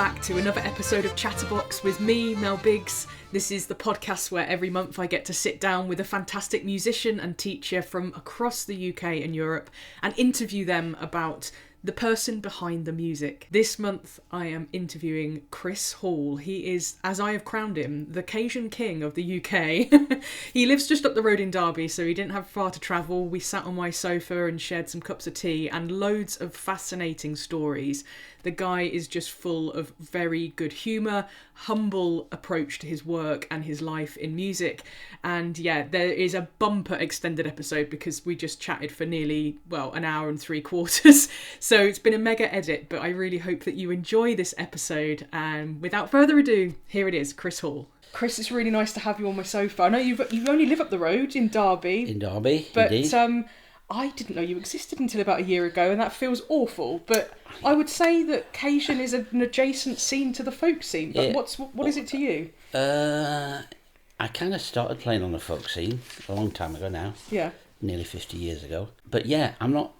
back to another episode of Chatterbox with me, Mel Biggs. This is the podcast where every month I get to sit down with a fantastic musician and teacher from across the UK and Europe and interview them about the person behind the music. This month I am interviewing Chris Hall. He is, as I have crowned him, the Cajun king of the UK. He lives just up the road in Derby, so he didn't have far to travel. We sat on my sofa and shared some cups of tea and loads of fascinating stories. The guy is just full of very good humour, humble approach to his work and his life in music. And yeah, there is a bumper extended episode because we just chatted for nearly, an hour and 3/4. So it's been a mega edit, but I really hope that you enjoy this episode. And without further ado, here it is, Chris Hall. Chris, it's really nice to have you on my sofa. I know you only live up the road in Derby. In Derby, but, indeed. I didn't know you existed until about a year ago, and that feels awful. But I would say that Cajun is an adjacent scene to the folk scene. But Yeah. what is it to you? I kind of started playing on the folk scene a long time ago now. Yeah. Nearly 50 years ago. But yeah, I'm not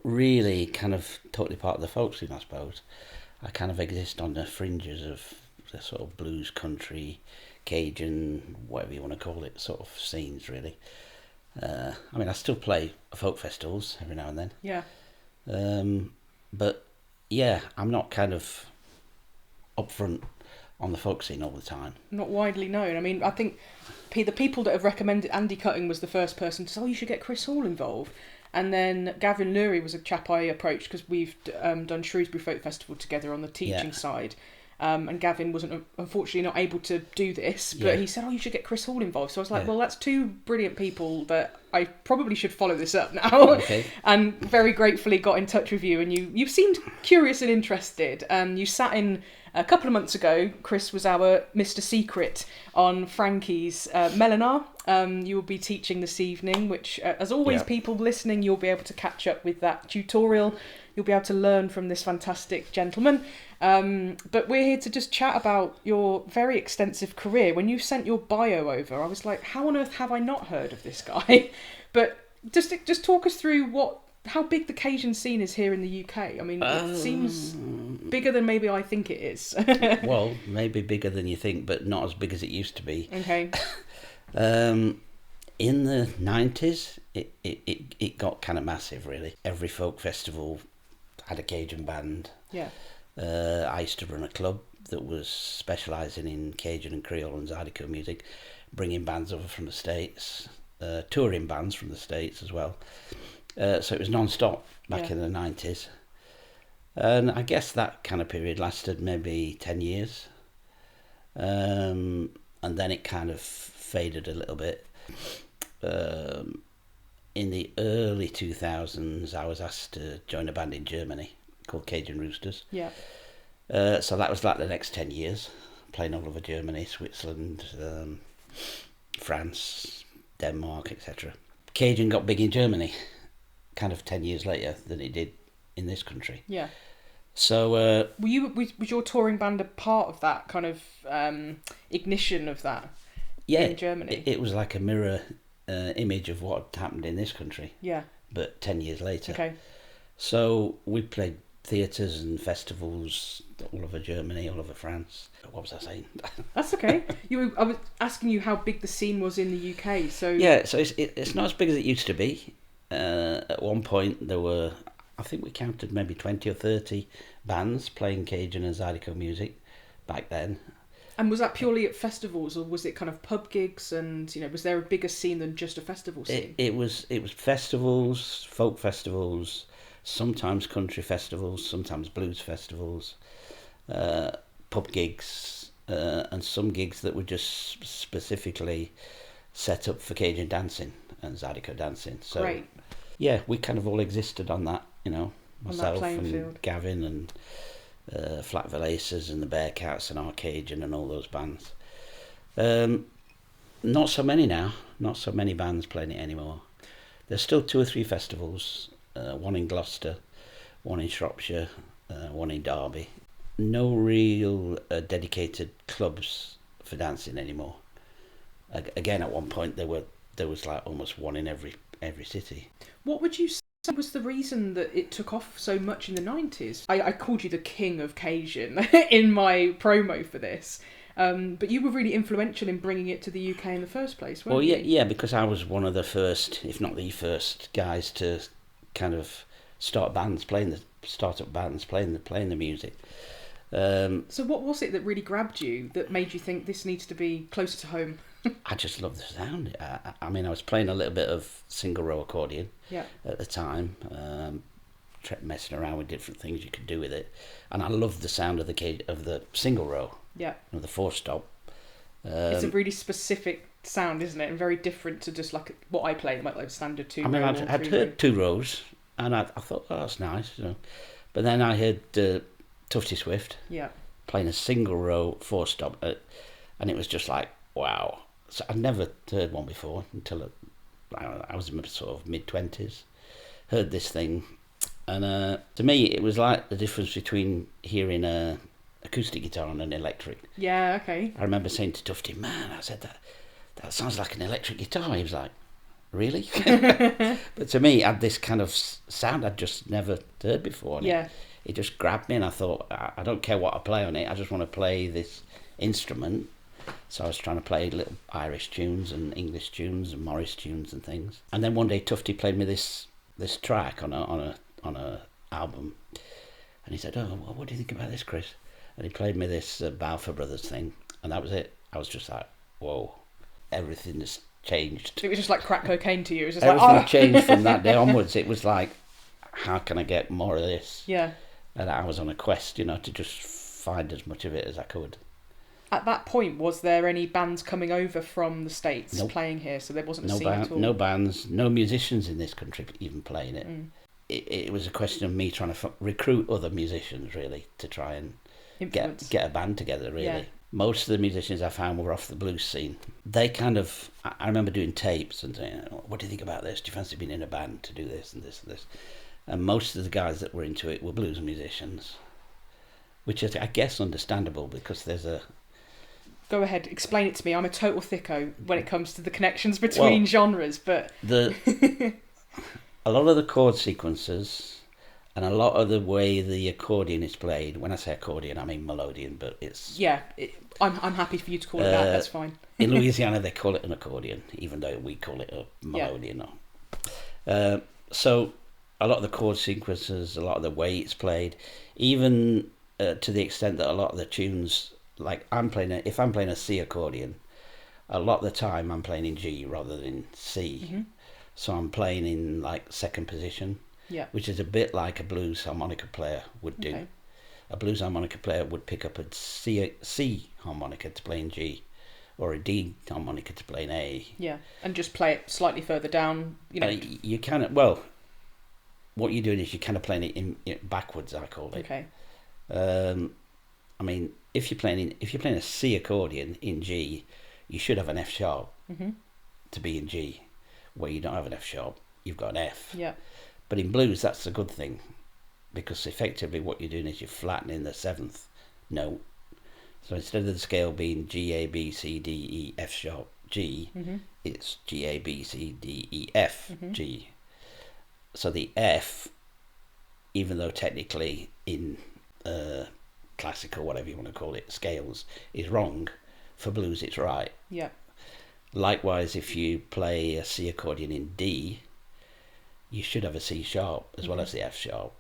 really kind of totally part of the folk scene, I suppose. I kind of exist on the fringes of the sort of blues, country, Cajun, whatever you want to call it, sort of scenes, really. I still play folk festivals every now and then. Yeah. But yeah, I'm not kind of upfront on the folk scene all the time. Not widely known. I mean, I think the people that have recommended Andy Cutting was the first person to say, you should get Chris Hall involved. And then Gavin Lurie was a chap I approached because we've done Shrewsbury Folk Festival together on the teaching side. And Gavin wasn't, unfortunately, not able to do this, but he said, you should get Chris Hall involved. So I was like, well, that's two brilliant people that I probably should follow this up now. Okay. And very gratefully got in touch with you, and you seemed curious and interested. And you sat in a couple of months ago. Chris was our Mr. Secret on Frankie's Melinar. You will be teaching this evening, which, as always, people listening, you'll be able to catch up with that tutorial. You'll be able to learn from this fantastic gentleman. But we're here to just chat about your very extensive career. When you sent your bio over, I was like, how on earth have I not heard of this guy? But just talk us through how big the Cajun scene is here in the UK. I mean, it seems bigger than maybe I think it is. Well, maybe bigger than you think, but not as big as it used to be. Okay. In the 90s, it got kind of massive, really. Every folk festival had a Cajun band. Yeah. I used to run a club that was specialising in Cajun and Creole and Zydeco music, bringing bands over from the States, touring bands from the States as well. So it was non-stop back in the 90s. And I guess that kind of period lasted maybe 10 years. And then it kind of faded a little bit. In the early 2000s, I was asked to join a band in Germany called Cajun Roosters. Yeah. So that was like the next 10 years, playing all over Germany, Switzerland, France, Denmark, etc. Cajun got big in Germany, kind of 10 years later than it did in this country. Yeah. So was your touring band a part of that kind of ignition of that in Germany? It was like a mirror image of what had happened in this country. Yeah. But 10 years later. Okay. So we played theatres and festivals all over Germany, all over France. What was I saying? That's okay. I was asking you how big the scene was in the UK. So it's not as big as it used to be. At one point there were, I think we counted maybe 20 or 30 bands playing Cajun and Zydeco music back then. And was that purely at festivals, or was it kind of pub gigs? And was there a bigger scene than just a festival scene? It was festivals, folk festivals, sometimes country festivals, sometimes blues festivals, pub gigs, and some gigs that were just specifically set up for Cajun dancing and Zydeco dancing. So Great. Yeah, we kind of all existed on that, myself and field. Gavin and Flat Valaces and the Bearcats and RCajun and all those bands. Not so many now, not so many bands playing it anymore. There's still 2 or 3 festivals, one in Gloucester, one in Shropshire, one in Derby. No real dedicated clubs for dancing anymore. Again, at one point there was like almost one in every city. What would you What was the reason that it took off so much in the 90s? I called you the king of Cajun in my promo for this. But you were really influential in bringing it to the UK in the first place, weren't you? Yeah, because I was one of the first, if not the first, guys to kind of start up bands playing the music. So what was it that really grabbed you, that made you think this needs to be closer to home? I just love the sound. I mean, I was playing a little bit of single row accordion at the time, messing around with different things you could do with it, and I loved the sound of the single row. Yeah, the 4-stop. It's a really specific sound, isn't it? And very different to just like what I play, like standard 2 row. I mean, I'd heard 2 rows, and I thought, oh, that's nice, you know. But then I heard Tufty Swift playing a single row 4-stop, and it was just like, wow. So I'd never heard one before until I was in my sort of mid-20s. Heard this thing, and to me, it was like the difference between hearing a acoustic guitar and an electric. Yeah, okay. I remember saying to Tufty, man, I said, that sounds like an electric guitar. He was like, really? But to me, it had this kind of sound I'd just never heard before. And it just grabbed me, and I thought, I don't care what I play on it, I just want to play this instrument. So I was trying to play little Irish tunes and English tunes and Morris tunes and things. And then one day Tufty played me this track on a album, and he said, oh, well, what do you think about this, Chris? And he played me this Balfour Brothers thing, and that was it. I was just like, whoa, everything has changed. It was just like crack cocaine to you. It was just everything changed from that day onwards. It was like, how can I get more of this? Yeah. And I was on a quest, to just find as much of it as I could. At that point, was there any bands coming over from the States playing here? So there wasn't a scene at all? No bands, no musicians in this country even playing it. It was a question of me trying to recruit other musicians, really, to try and get a band together, really. Yeah. Most of the musicians I found were off the blues scene. They kind of, I remember doing tapes and saying, what do you think about this? Do you fancy being in a band to do this and this and this? And most of the guys that were into it were blues musicians, which is, I guess, understandable, because there's a... Go ahead, explain it to me. I'm a total thicko when it comes to the connections between genres, but... A lot of the chord sequences and a lot of the way the accordion is played, when I say accordion, I mean Melodeon, but it's... Yeah, I'm happy for you to call it that, that's fine. In Louisiana, they call it an accordion, even though we call it a Melodeon. Yeah. So a lot of the chord sequences, a lot of the way it's played, even to the extent that a lot of the tunes... Like if I'm playing a C accordion, a lot of the time I'm playing in G rather than C. Mm-hmm. So I'm playing in like second position, which is a bit like a blues harmonica player would do. Okay. A blues harmonica player would pick up a C harmonica to play in G, or a D harmonica to play in A. Yeah, and just play it slightly further down. You kind of what you're doing is you're kind of playing it in backwards, I call it. Okay. I mean, if you're playing a C accordion in G, you should have an F sharp to be in G. Where you don't have an F sharp, you've got an F. Yeah. But in blues, that's a good thing, because effectively what you're doing is you're flattening the 7th note. So instead of the scale being G, A, B, C, D, E, F sharp, G, it's G, A, B, C, D, E, F, G. So the F, even though technically in classical, whatever you want to call it, scales, is wrong, for blues it's right. Yeah. Likewise, if you play a C accordion in D, you should have a C sharp as well as the F sharp.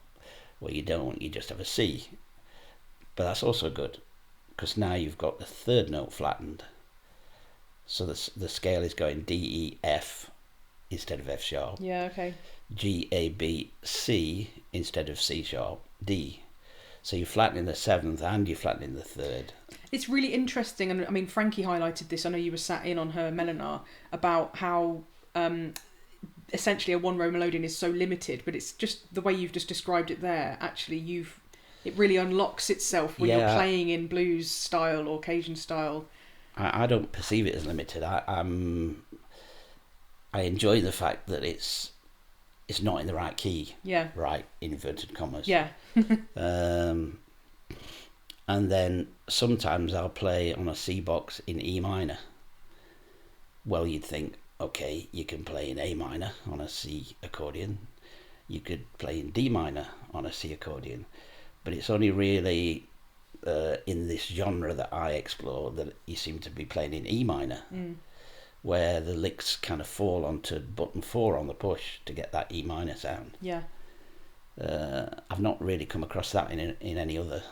Well, you don't, you just have a C. But that's also good, because now you've got the 3rd note flattened. So the scale is going D, E, F instead of F sharp. Yeah, okay. G, A, B, C instead of C sharp, D. So you're flattening the 7th and you're flattening the 3rd. It's really interesting, and I mean, Frankie highlighted this. I know you were sat in on her Melinar about how essentially a one-row Melodeon is so limited, but it's just the way you've just described it there. Actually, it really unlocks itself when you're playing in blues style or Cajun style. I don't perceive it as limited. I enjoy the fact that it's not in the right key. Yeah. Right, inverted commas. Yeah. And then sometimes I'll play on a C box in E minor. Well, you'd think, okay, you can play in A minor on a C accordion. you could play in D minor on a C accordion, but it's only really in this genre that I explore that you seem to be playing in E minor, where the licks kind of fall onto button 4 on the push to get that E minor sound. Yeah. I've not really come across that in any other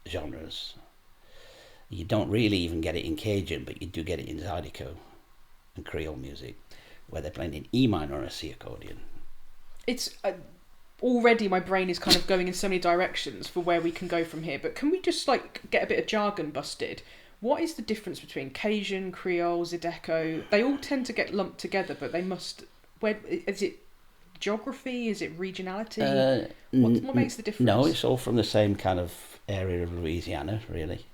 genres. You don't really even get it in Cajun, but you do get it in Zydeco and Creole music, where they're playing in E minor on a C accordion. It's already my brain is kind of going in so many directions for where we can go from here. But can we just like get a bit of jargon busted? What is the difference between Cajun, Creole, Zydeco? They all tend to get lumped together, but they must. Where is it? Geography? Is it regionality? What makes the difference? No, it's all from the same kind of area of Louisiana, really.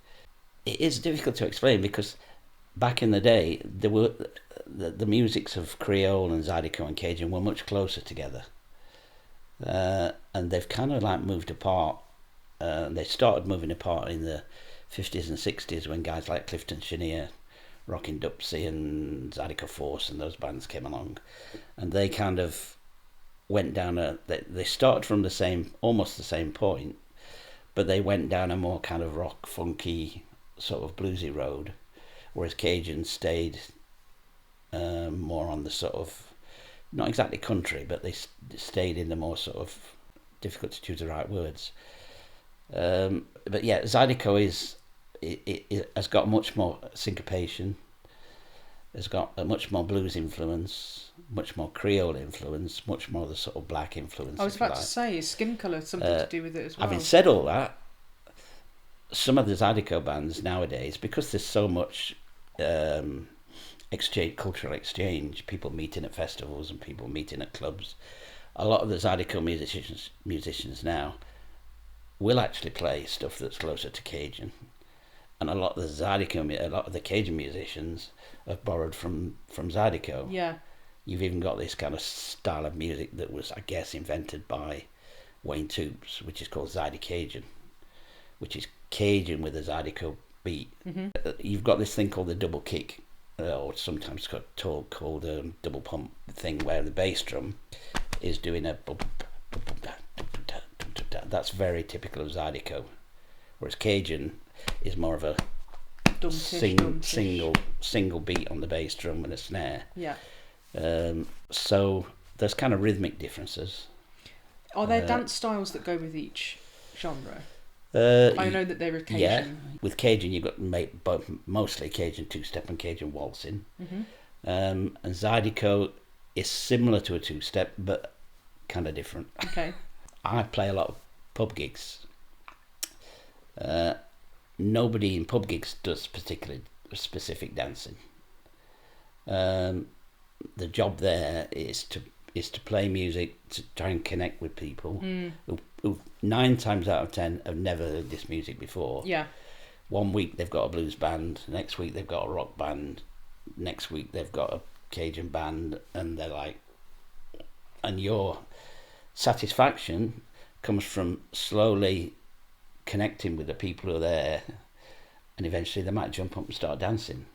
It is difficult to explain because back in the day, there were the musics of Creole and Zydeco and Cajun were much closer together, and they've kind of like moved apart. They started moving apart in the 50s and 60s when guys like Clifton Chenier, Rockin' Dupsy and Zydeco Force and those bands came along, and they kind of went down they started from almost the same point, but they went down a more kind of rock, funky, sort of bluesy road, whereas Cajun stayed more on the sort of, not exactly country, but they stayed in the more sort of, difficult to choose the right words. But yeah, Zydeco it has got much more syncopation, has got a much more blues influence, much more Creole influence, much more the sort of black influence. I was about to say, is skin colour something to do with it as well? Having said all that, some of the Zydeco bands nowadays, because there's so much cultural exchange, people meeting at festivals and people meeting at clubs, a lot of the Zydeco musicians now will actually play stuff that's closer to Cajun, and a lot of the Cajun musicians have borrowed from Zydeco. Yeah. You've even got this kind of style of music that was, I guess, invented by Wayne Toops, which is called Zydecajon, which is Cajun with a Zydeco beat. Mm-hmm. You've got this thing called the double kick, or sometimes called a double pump thing, where the bass drum is doing a that's very typical of Zydeco, whereas Cajun is more of a single beat on the bass drum and a snare. Yeah. So there's kind of rhythmic differences. Are there dance styles that go with each genre? I know that there are Cajun. Yeah, with Cajun you've got mostly Cajun two-step and Cajun waltzing. Mm-hmm. And Zydeco is similar to a two-step, but kind of different. Okay. I play a lot of pub gigs. Nobody in pub gigs does particularly specific dancing. The job there is to play music, to try and connect with people who 9 times out of 10 have never heard this music before. Yeah. One week they've got a blues band, next week they've got a rock band, next week they've got a Cajun band, and they're like, and your satisfaction comes from slowly connecting with the people who are there, and eventually they might jump up and start dancing,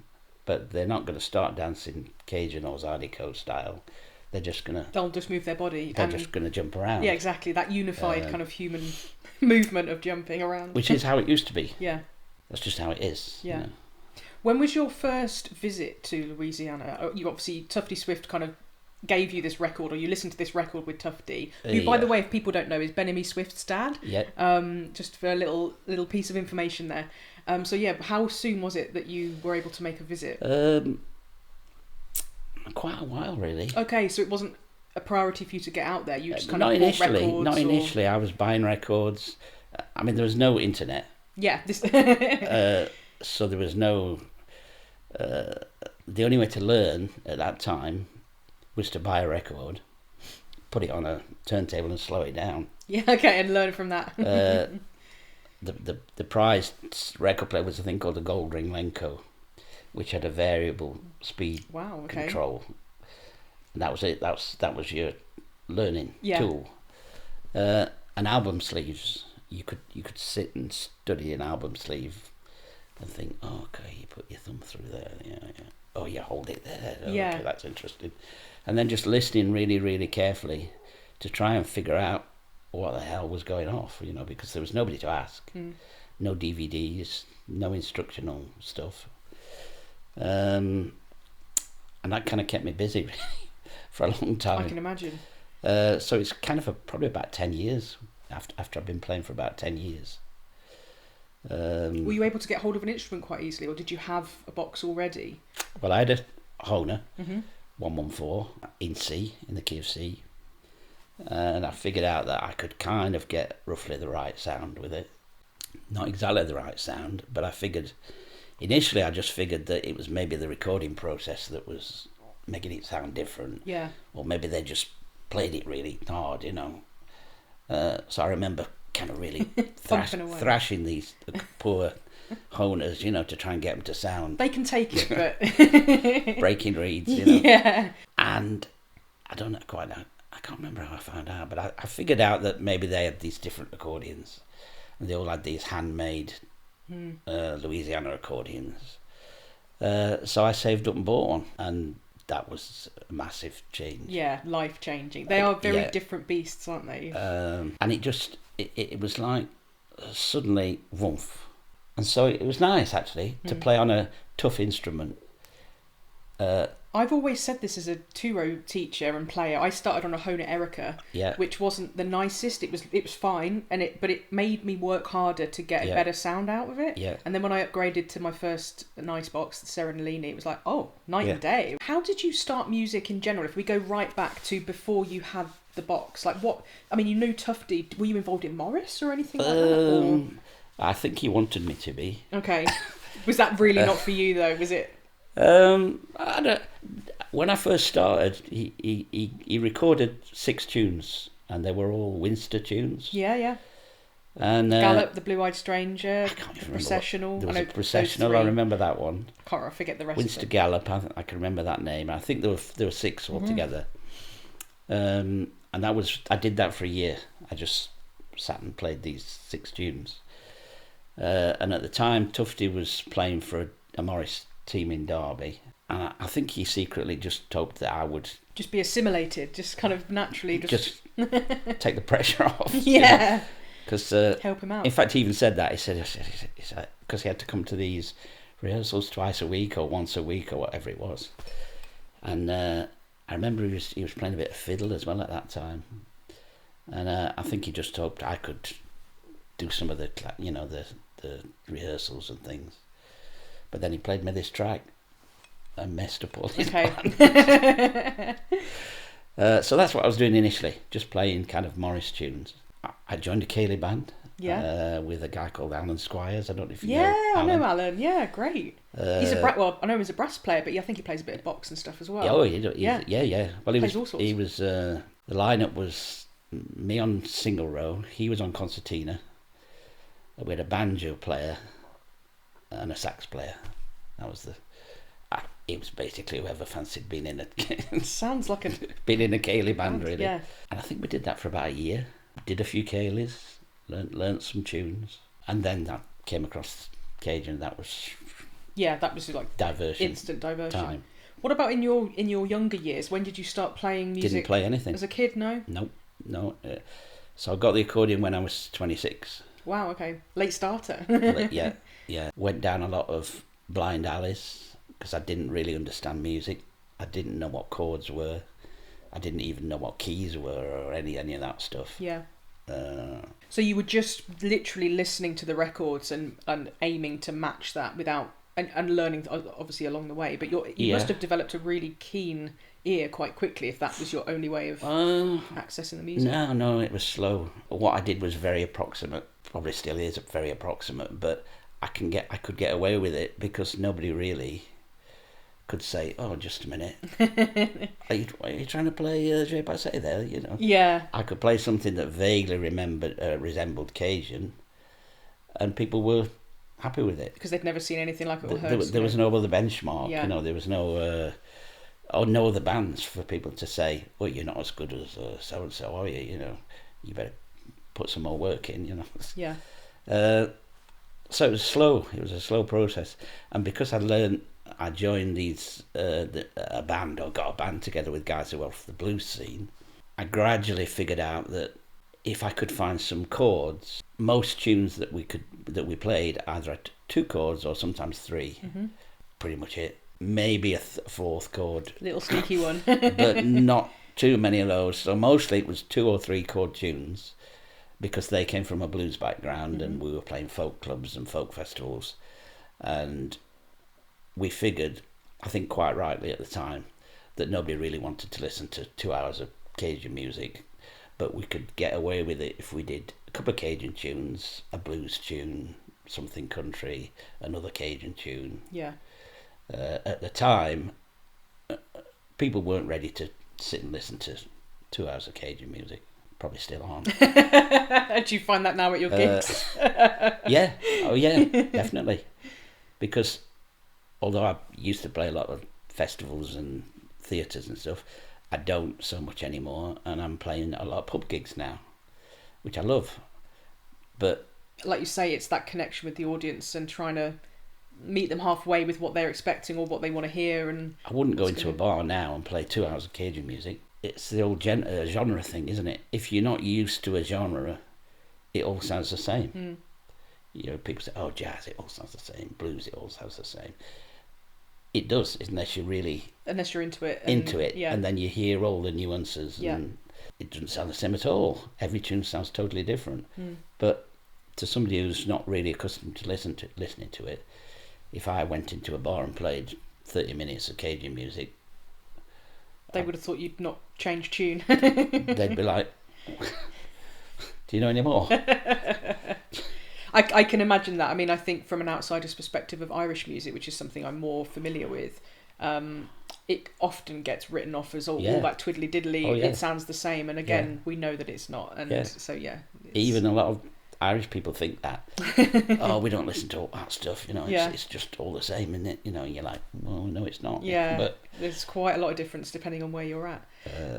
but they're not going to start dancing Cajun or Zydeco style. They'll just move their body. They're just going to jump around. Yeah, exactly. That unified kind of human movement of jumping around. Which is how it used to be. Yeah. That's just how it is. Yeah. You know? When was your first visit to Louisiana? You obviously, Tufty Swift kind of gave you this record, or you listened to this record with Tufty, who, by the way, if people don't know, is Ben-Ami Swift's dad. Yeah. Just for a little piece of information there. So yeah, how soon was it that you were able to make a visit? Quite a while, really. Okay, so it wasn't a priority for you to get out there. You just kind of bought records. Not initially. I was buying records. I mean, there was no internet. Yeah. So there was no. The only way to learn at that time was to buy a record, put it on a turntable, and slow it down. Yeah. Okay, and learn from that. The prized record player was a thing called a Gold Ring Lenco, which had a variable speed control. And that was it. That was your learning tool. And album sleeves, you could sit and study an album sleeve and think, oh, okay, you put your thumb through there. Yeah. Oh, you hold it there. Oh, okay, that's interesting. And then just listening really, really carefully to try and figure out what the hell was going off, you know, because there was nobody to ask. No DVDs, no instructional stuff. And that kind of kept me busy really, for a long time. I can imagine. So it's kind of probably about 10 years after I've been playing for about 10 years. Were you able to get hold of an instrument quite easily, or did you have a box already? Well, I had a Hohner 114 in C, in the key of C. And I figured out that I could kind of get roughly the right sound with it. Not exactly the right sound, but I figured... Initially, I just figured that it was maybe the recording process that was making it sound different. Yeah. Or maybe they just played it really hard, you know. So I remember kind of really thrashing these poor Honers, you know, to try and get them to sound. They can take it, but... breaking reeds, you know. Yeah. And I don't know quite know. I can't remember how I found out, but I figured out that maybe they had these different accordions. And they all had these handmade Louisiana accordions. So I saved up and bought one, and that was a massive change. Yeah, life-changing. They are very different beasts, aren't they? And it was like suddenly woof. And so it was nice, actually, to play on a tough instrument. I've always said this as a two-row teacher and player. I started on a Hohner Erica, which wasn't the nicest. It was fine, but it made me work harder to get a better sound out of it. Yeah. And then when I upgraded to my first nice box, the Serenellini, it was like, oh, night and day. How did you start music in general? If we go right back to before you had the box, like what? I mean, you knew Tufty. Were you involved in Morris or anything like that? Or? I think he wanted me to be. Okay. Was that really not for you though? Was it? When I first started, he recorded 6 tunes, and they were all Winster tunes. Yeah. And Gallop, the Blue-Eyed Stranger, I can't the Processional. There was a Processional. I remember that one. I forget the rest. Winster Gallop. I can remember that name. I think there were 6 altogether. And I did that for a year. I just sat and played these 6 tunes. And at the time, Tufty was playing for a Morris team in Derby, and I think he secretly just hoped that I would just be assimilated, just kind of naturally just take the pressure off. Yeah, because help him out. In fact, he even said that. He said because he had to come to these rehearsals twice a week or once a week or whatever it was, and I remember he was playing a bit of fiddle as well at that time, and I think he just hoped I could do some of the rehearsals and things. But then he played me this track and messed up all his plans. So that's what I was doing initially, just playing kind of Morris tunes. I joined a Cayley band with a guy called Alan Squires. I don't know if you know Alan. Yeah, I know Alan. Yeah, great. He's I know him as a brass player, but I think he plays a bit of box and stuff as well. Oh, yeah. Well, he was. The lineup was me on single row. He was on concertina. We had a banjo player and a sax player. That was it was basically whoever fancied being in a sounds like being in a Cayley band, really. Yeah. And I think we did that for about a year. Did a few Cayleys, learnt some tunes, and then that came across Cajun. That was like diversion, instant diversion time. What about in your younger years? When did you start playing music? Didn't play anything as a kid. No. No. So I got the accordion when I was 26. Wow. Okay. Late starter. Yeah. Went down a lot of blind alleys because I didn't really understand music. I didn't know what chords were. I didn't even know what keys were or any of that stuff. Yeah. So you were just literally listening to the records and aiming to match that without and learning obviously along the way. But you must have developed a really keen ear quite quickly if that was your only way of accessing the music. No, it was slow. What I did was very approximate. Probably still is very approximate, but I could get away with it because nobody really could say, "Oh, just a minute, are you trying to play J. Pace there?" You know. Yeah. I could play something that vaguely resembled Cajun, and people were happy with it because they'd never seen anything like it or heard. There was no other benchmark. Yeah. You know, there was no no other bands for people to say, "Well, you're not as good as so and so, are you? You know, you better put some more work in." You know. Yeah. So it was slow. It was a slow process, and because I joined these got a band together with guys who were off the blues scene. I gradually figured out that if I could find some chords, most tunes that we played either had 2 chords or sometimes 3. Mm-hmm. Pretty much it. Maybe a 4th chord. Little sneaky one. But not too many of those. So mostly it was 2 or 3 chord tunes because they came from a blues background, mm-hmm. and we were playing folk clubs and folk festivals. And we figured, I think quite rightly at the time, that nobody really wanted to listen to 2 hours of Cajun music, but we could get away with it if we did a couple of Cajun tunes, a blues tune, something country, another Cajun tune. Yeah. At the time, people weren't ready to sit and listen to 2 hours of Cajun music. Probably still aren't. Do you find that now at your gigs? Yeah. Oh, yeah, definitely. Because although I used to play a lot of festivals and theatres and stuff, I don't so much anymore, and I'm playing a lot of pub gigs now, which I love. But like you say, it's that connection with the audience and trying to meet them halfway with what they're expecting or what they want to hear. And I wouldn't go into a bar now and play 2 hours of Cajun music. It's the old genre thing, isn't it? If you're not used to a genre, it all sounds the same. You know, people say, oh, jazz, it all sounds the same. Blues, it all sounds the same. It does, unless you're into it. Yeah. And then you hear all the nuances, and it doesn't sound the same at all. Every tune sounds totally different. But to somebody who's not really accustomed to listening to it, if I went into a bar and played 30 minutes of Cajun music, they would have thought you'd not changed tune. They'd be like, do you know any more? I can imagine that. I mean, I think from an outsider's perspective of Irish music, which is something I'm more familiar with, it often gets written off as all that twiddly diddly. Oh, yeah. It sounds the same, and again, we know that it's not. And so even a lot of Irish people think that. Oh, we don't listen to all that stuff. You know, it's just all the same, isn't it? You know, and you're like, well, no, it's not. Yeah, but there's quite a lot of difference depending on where you're at.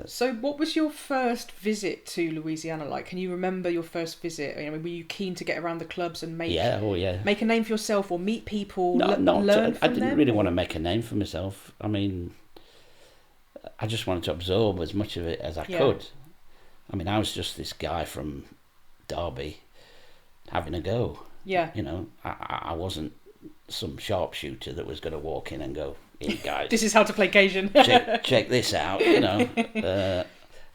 So what was your first visit to Louisiana like? Can you remember your first visit? I mean, were you keen to get around the clubs and make a name for yourself or meet people, learn from them? I didn't really want to make a name for myself. I mean, I just wanted to absorb as much of it as I could. I mean, I was just this guy from Derby having a go. Yeah. You know, I wasn't some sharpshooter that was going to walk in and go, "Here, guys, this is how to play Cajun. check this out," you know.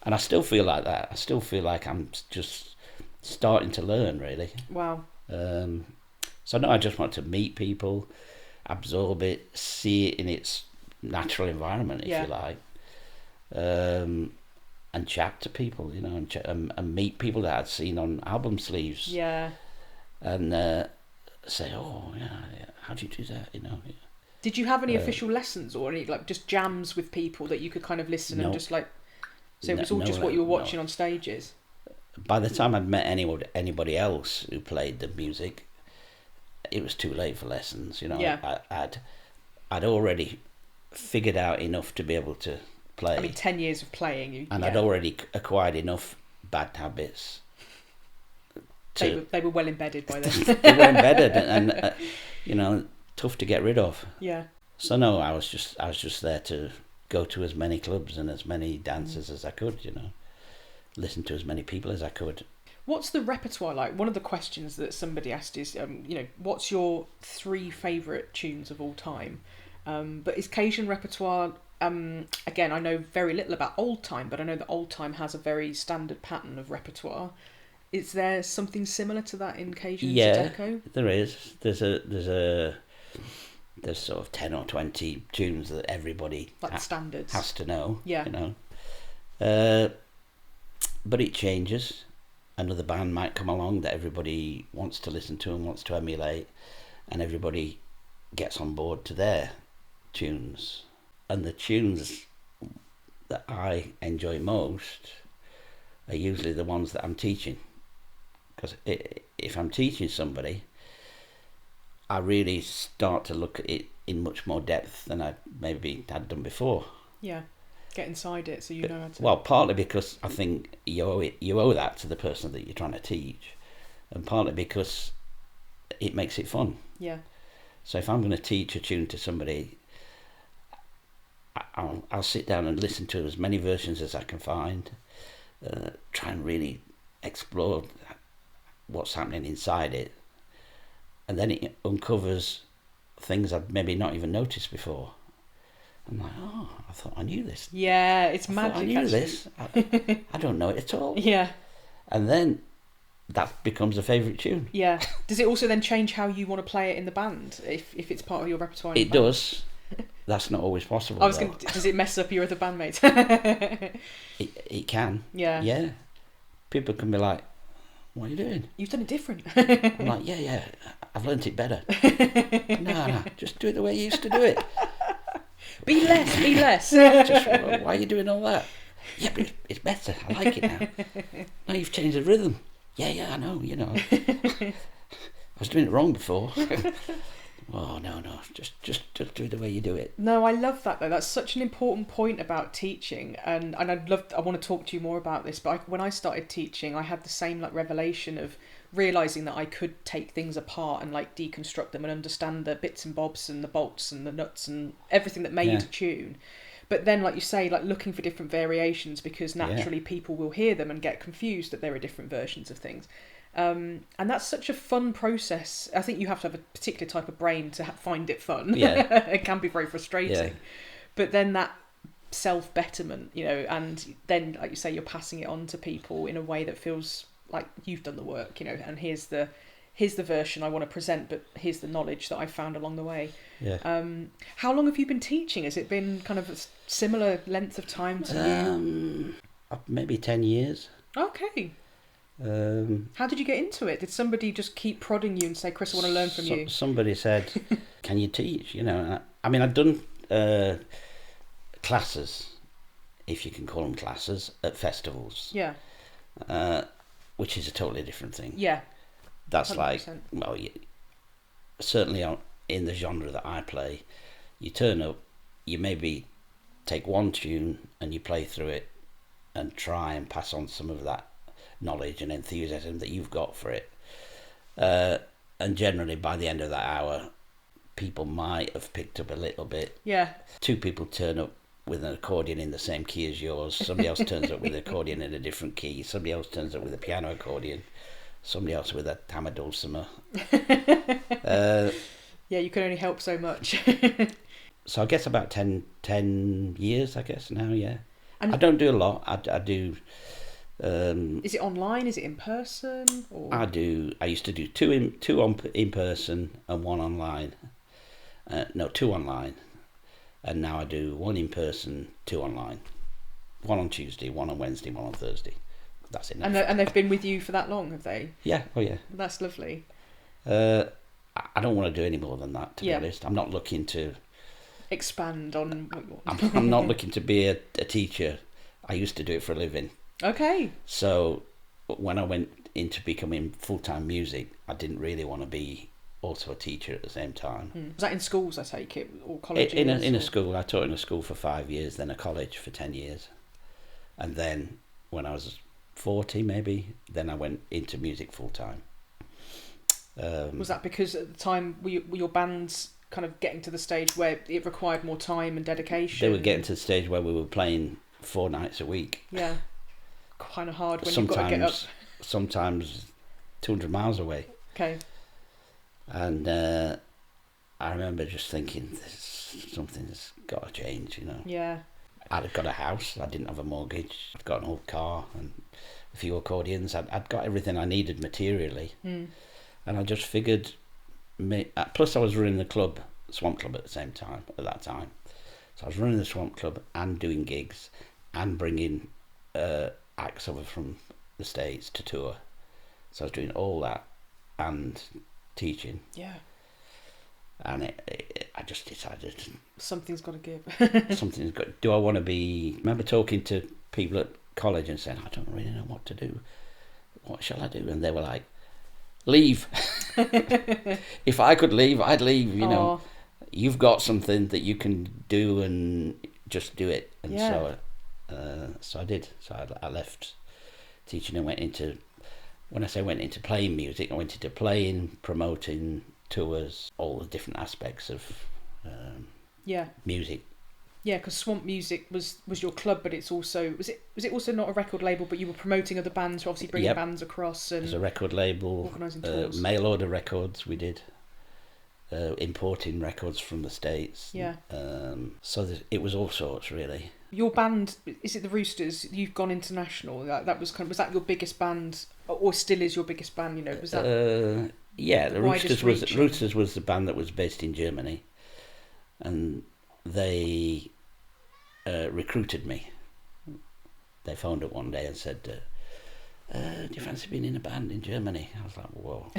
And I still feel like that. I still feel like I'm just starting to learn, really. Wow. So no, I just want to meet people, absorb it, see it in its natural environment, if you like, and chat to people, you know, and meet people that I'd seen on album sleeves. Yeah. And say, oh, yeah, how do you do that, you know? Yeah. Did you have any official lessons or any like just jams with people that you could kind of listen and just like? So it was all just what you were watching on stages. By the time I'd met anybody else who played the music, it was too late for lessons. You know, I'd already figured out enough to be able to play. I mean, 10 years of playing, I'd already acquired enough bad habits. They were well embedded by then. They were embedded, and you know, tough to get rid of. Yeah. So no, I was just there to go to as many clubs and as many dances as I could. You know, listen to as many people as I could. What's the repertoire like? One of the questions that somebody asked is, you know, what's your 3 favourite tunes of all time? But is Cajun repertoire? Again, I know very little about old time, but I know that old time has a very standard pattern of repertoire. Is there something similar to that in Cajun and Zydeco? There is. There's sort of 10 or 20 tunes that everybody standards has to know. Yeah. You know, but it changes. Another band might come along that everybody wants to listen to and wants to emulate, and everybody gets on board to their tunes. And the tunes that I enjoy most are usually the ones that I'm teaching. Because if I'm teaching somebody, I really start to look at it in much more depth than I maybe had done before. Yeah, get inside it so you know how to... Well, partly because I think you owe that to the person that you're trying to teach, and partly because it makes it fun. Yeah. So if I'm going to teach a tune to somebody, I'll sit down and listen to as many versions as I can find, try and really explore what's happening inside it, and then it uncovers things I've maybe not even noticed before. I'm like, oh, I thought I knew this. Yeah, it's magic. I knew this. I don't know it at all. Yeah. And then that becomes a favourite tune. Yeah. Does it also then change how you want to play it in the band if it's part of your repertoire? It does. That's not always possible. Does it mess up your other bandmates? It can. Yeah. Yeah. People can be like, what are you doing? You've done it different. I'm like, yeah, I've learnt it better. No, just do it the way you used to do it. Be less. Just, why are you doing all that? Yeah, but it's better. I like it now. No, you've changed the rhythm. Yeah, I know, I was doing it wrong before. Oh, no, just do it the way you do it. No, I love that though. That's such an important point about teaching, and I want to talk to you more about this. But when I started teaching, I had the same revelation of realizing that I could take things apart and deconstruct them and understand the bits and bobs and the bolts and the nuts and everything that made a tune. But then, like you say, looking for different variations, because naturally people will hear them and get confused that there are different versions of things. And that's such a fun process. I think you have to have a particular type of brain to find it fun. Yeah. It can be very frustrating. Yeah. But then that self-betterment, and then, like you say, you're passing it on to people in a way that feels like you've done the work, and here's the version I want to present, but here's the knowledge that I found along the way. Yeah. How long have you been teaching? Has it been kind of a similar length of time to you? Maybe 10 years. Okay. How did you get into it? Did somebody just keep prodding you and say, Chris, I want to learn from you? Somebody said, can you teach? I've done classes, if you can call them classes, at festivals. Yeah. Which is a totally different thing. Yeah. That's 100%. Certainly in the genre that I play, you turn up, you maybe take one tune and you play through it and try and pass on some of that knowledge and enthusiasm that you've got for it. And generally by the end of that hour, people might have picked up a little bit. Yeah. Two people turn up with an accordion in the same key as yours. Somebody else turns up with an accordion in a different key. Somebody else turns up with a piano accordion. Somebody else with a hammer dulcimer. Yeah, you can only help so much. So I guess about 10 years, I guess, now, yeah. And I don't do a lot. I do... is it online? Is it in person? Or? I used to do two in person and one online. Two online. And now I do one in person, two online. One on Tuesday, one on Wednesday, one on Thursday. That's enough. And they've been with you for that long, have they? Yeah, oh yeah. That's lovely. I don't want to do any more than that, to be honest. I'm not looking to... expand on what you want. I'm not looking to be a teacher. I used to do it for a living. Okay. So when I went into becoming full-time music, I didn't really want to be also a teacher at the same time. Was that in schools, I take it, or colleges? In a school. I taught in a school for 5 years, then a college for 10 years. And then when I was 40 maybe, then I went into music full-time. Was that because at the time were your bands kind of getting to the stage where it required more time and dedication? They were getting to the stage where we were playing 4 nights a week. Yeah. Kind of hard when you've got to get up. Sometimes 200 miles away. Okay. And I remember just thinking, something's got to change, Yeah. I'd got a house, I didn't have a mortgage, I'd got an old car and a few accordions. I'd got everything I needed materially. And I just figured, plus I was running the club, Swamp Club at that time. So I was running the Swamp Club and doing gigs and bringing acts over from the States to tour. So I was doing all that and teaching. Yeah. And I just decided... something's got to give. Something's got... Do I want to be... I remember talking to people at college and saying, I don't really know what to do. What shall I do? And they were like, leave. If I could leave, I'd leave, You've got something that you can do and just do it. And so I did. So I left teaching and went into... When I say went into playing music, I went into playing, promoting, tours, all the different aspects of music. Yeah, because Swampmusic was your club, but it's also was it also not a record label, but you were promoting other bands, so obviously bringing bands across and as a record label, organising tours. mail order records we did, importing records from the States. Yeah. So it was all sorts really. Your band, is it the Roosters? You've gone international. That was was that your biggest band, or still is your biggest band? You know, was that? The Roosters was the band that was based in Germany, and they recruited me. They phoned up one day and said, "Do you fancy being in a band in Germany?" I was like, "Whoa."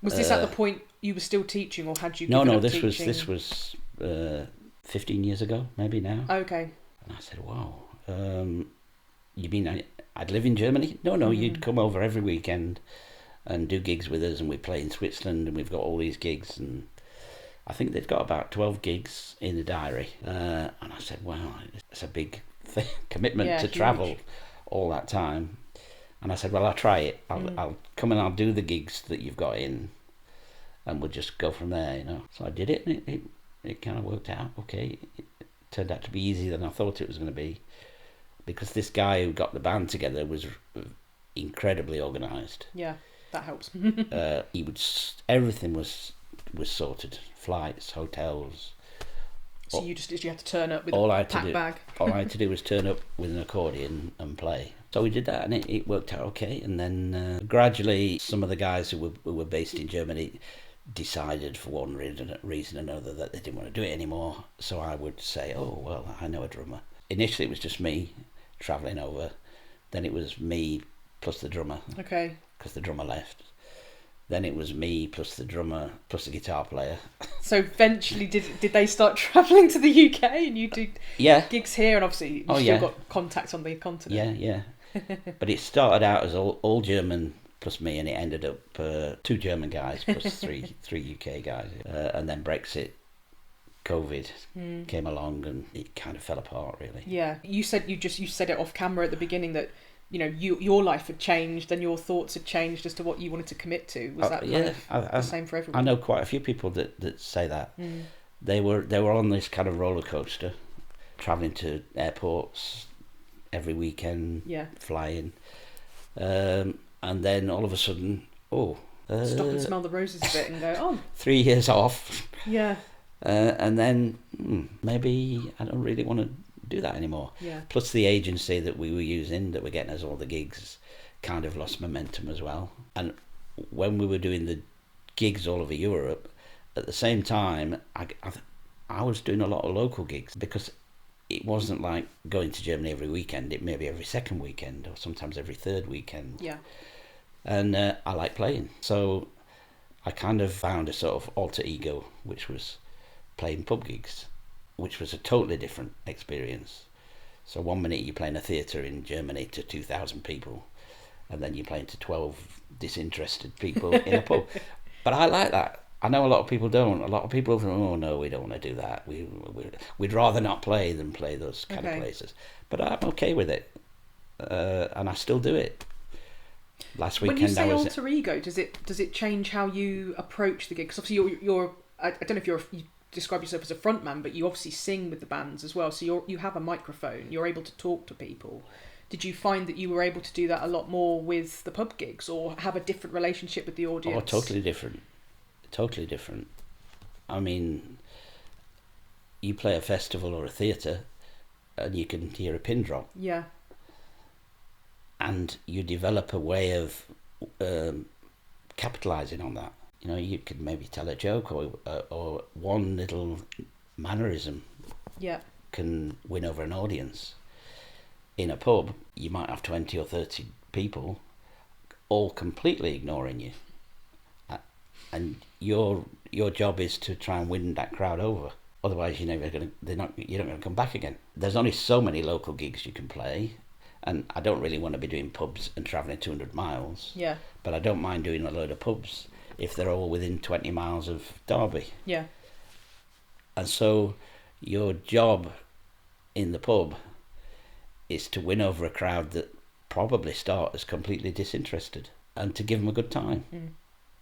Was this at the point you were still teaching, or had you? No. This was 15 years ago, maybe now. Okay. And I said, "Wow, you mean I'd live in Germany?" No, you'd come over every weekend and do gigs with us, and we play in Switzerland, and we've got all these gigs, and I think they've got about 12 gigs in the diary. And I said, "Wow, it's a big commitment to travel all that time." And I said, "Well, I'll try it. I'll come and I'll do the gigs that you've got in, and we'll just go from there, you know." So I did it, and it kind of worked out okay. It turned out to be easier than I thought it was going to be, because this guy who got the band together was incredibly organised. Yeah, that helps. Everything was sorted: flights, hotels. So you had to turn up with a pack bag. All I had to do was turn up with an accordion and play. So we did that, and it worked out okay. And then gradually, some of the guys who were based in Germany decided, for one reason or another, that they didn't want to do it anymore. So I would say, "Oh, well, I know a drummer." Initially, it was just me travelling over. Then it was me plus the drummer. Okay. Because the drummer left. Then it was me plus the drummer plus the guitar player. So eventually, did they start travelling to the UK and you do gigs here? And obviously, you still got contacts on the continent. Yeah. But it started out as all German plus me, and it ended up 2 German guys plus three UK guys. And then Brexit, COVID came along, and it kind of fell apart really. Yeah, you said it off camera at the beginning that, you know, your life had changed and your thoughts had changed as to what you wanted to commit to. Was that the same for everyone? I know quite a few people that say that. They were on this kind of roller coaster, travelling to airports every weekend, flying, and then all of a sudden, stop and smell the roses a bit and go, oh, 3 years off. Yeah. And then maybe I don't really want to do that anymore. Yeah. Plus the agency that we were using, that were getting us all the gigs, kind of lost momentum as well. And when we were doing the gigs all over Europe, at the same time, I was doing a lot of local gigs, because it wasn't like going to Germany every weekend. It may be every second weekend, or sometimes every third weekend. Yeah. And I like playing, so I kind of found a sort of alter ego, which was playing pub gigs, which was a totally different experience. So one minute you're playing a theatre in Germany to 2,000 people, and then you're playing to 12 disinterested people in a pub. But I like that. I know a lot of people don't. A lot of people think, "Oh no, we don't want to do that. We'd rather not play than play those kind of places." But I'm okay with it, and I still do it. Last weekend, when you say alter ego, does it change how you approach the gig? Because obviously you're I don't know if you describe yourself as a frontman, but you obviously sing with the bands as well. So you have a microphone. You're able to talk to people. Did you find that you were able to do that a lot more with the pub gigs, or have a different relationship with the audience? Oh, totally different. Totally different. I mean, you play a festival or a theatre, and you can hear a pin drop. Yeah. And you develop a way of capitalising on that. You know, you could maybe tell a joke, or one little mannerism can win over an audience. In a pub, you might have 20 or 30 people all completely ignoring you. And your job is to try and win that crowd over. Otherwise, you're not going to come back again. There's only so many local gigs you can play, and I don't really want to be doing pubs and travelling 200 miles. Yeah. But I don't mind doing a load of pubs if they're all within 20 miles of Derby. Yeah. And so your job in the pub is to win over a crowd that probably start as completely disinterested, and to give them a good time.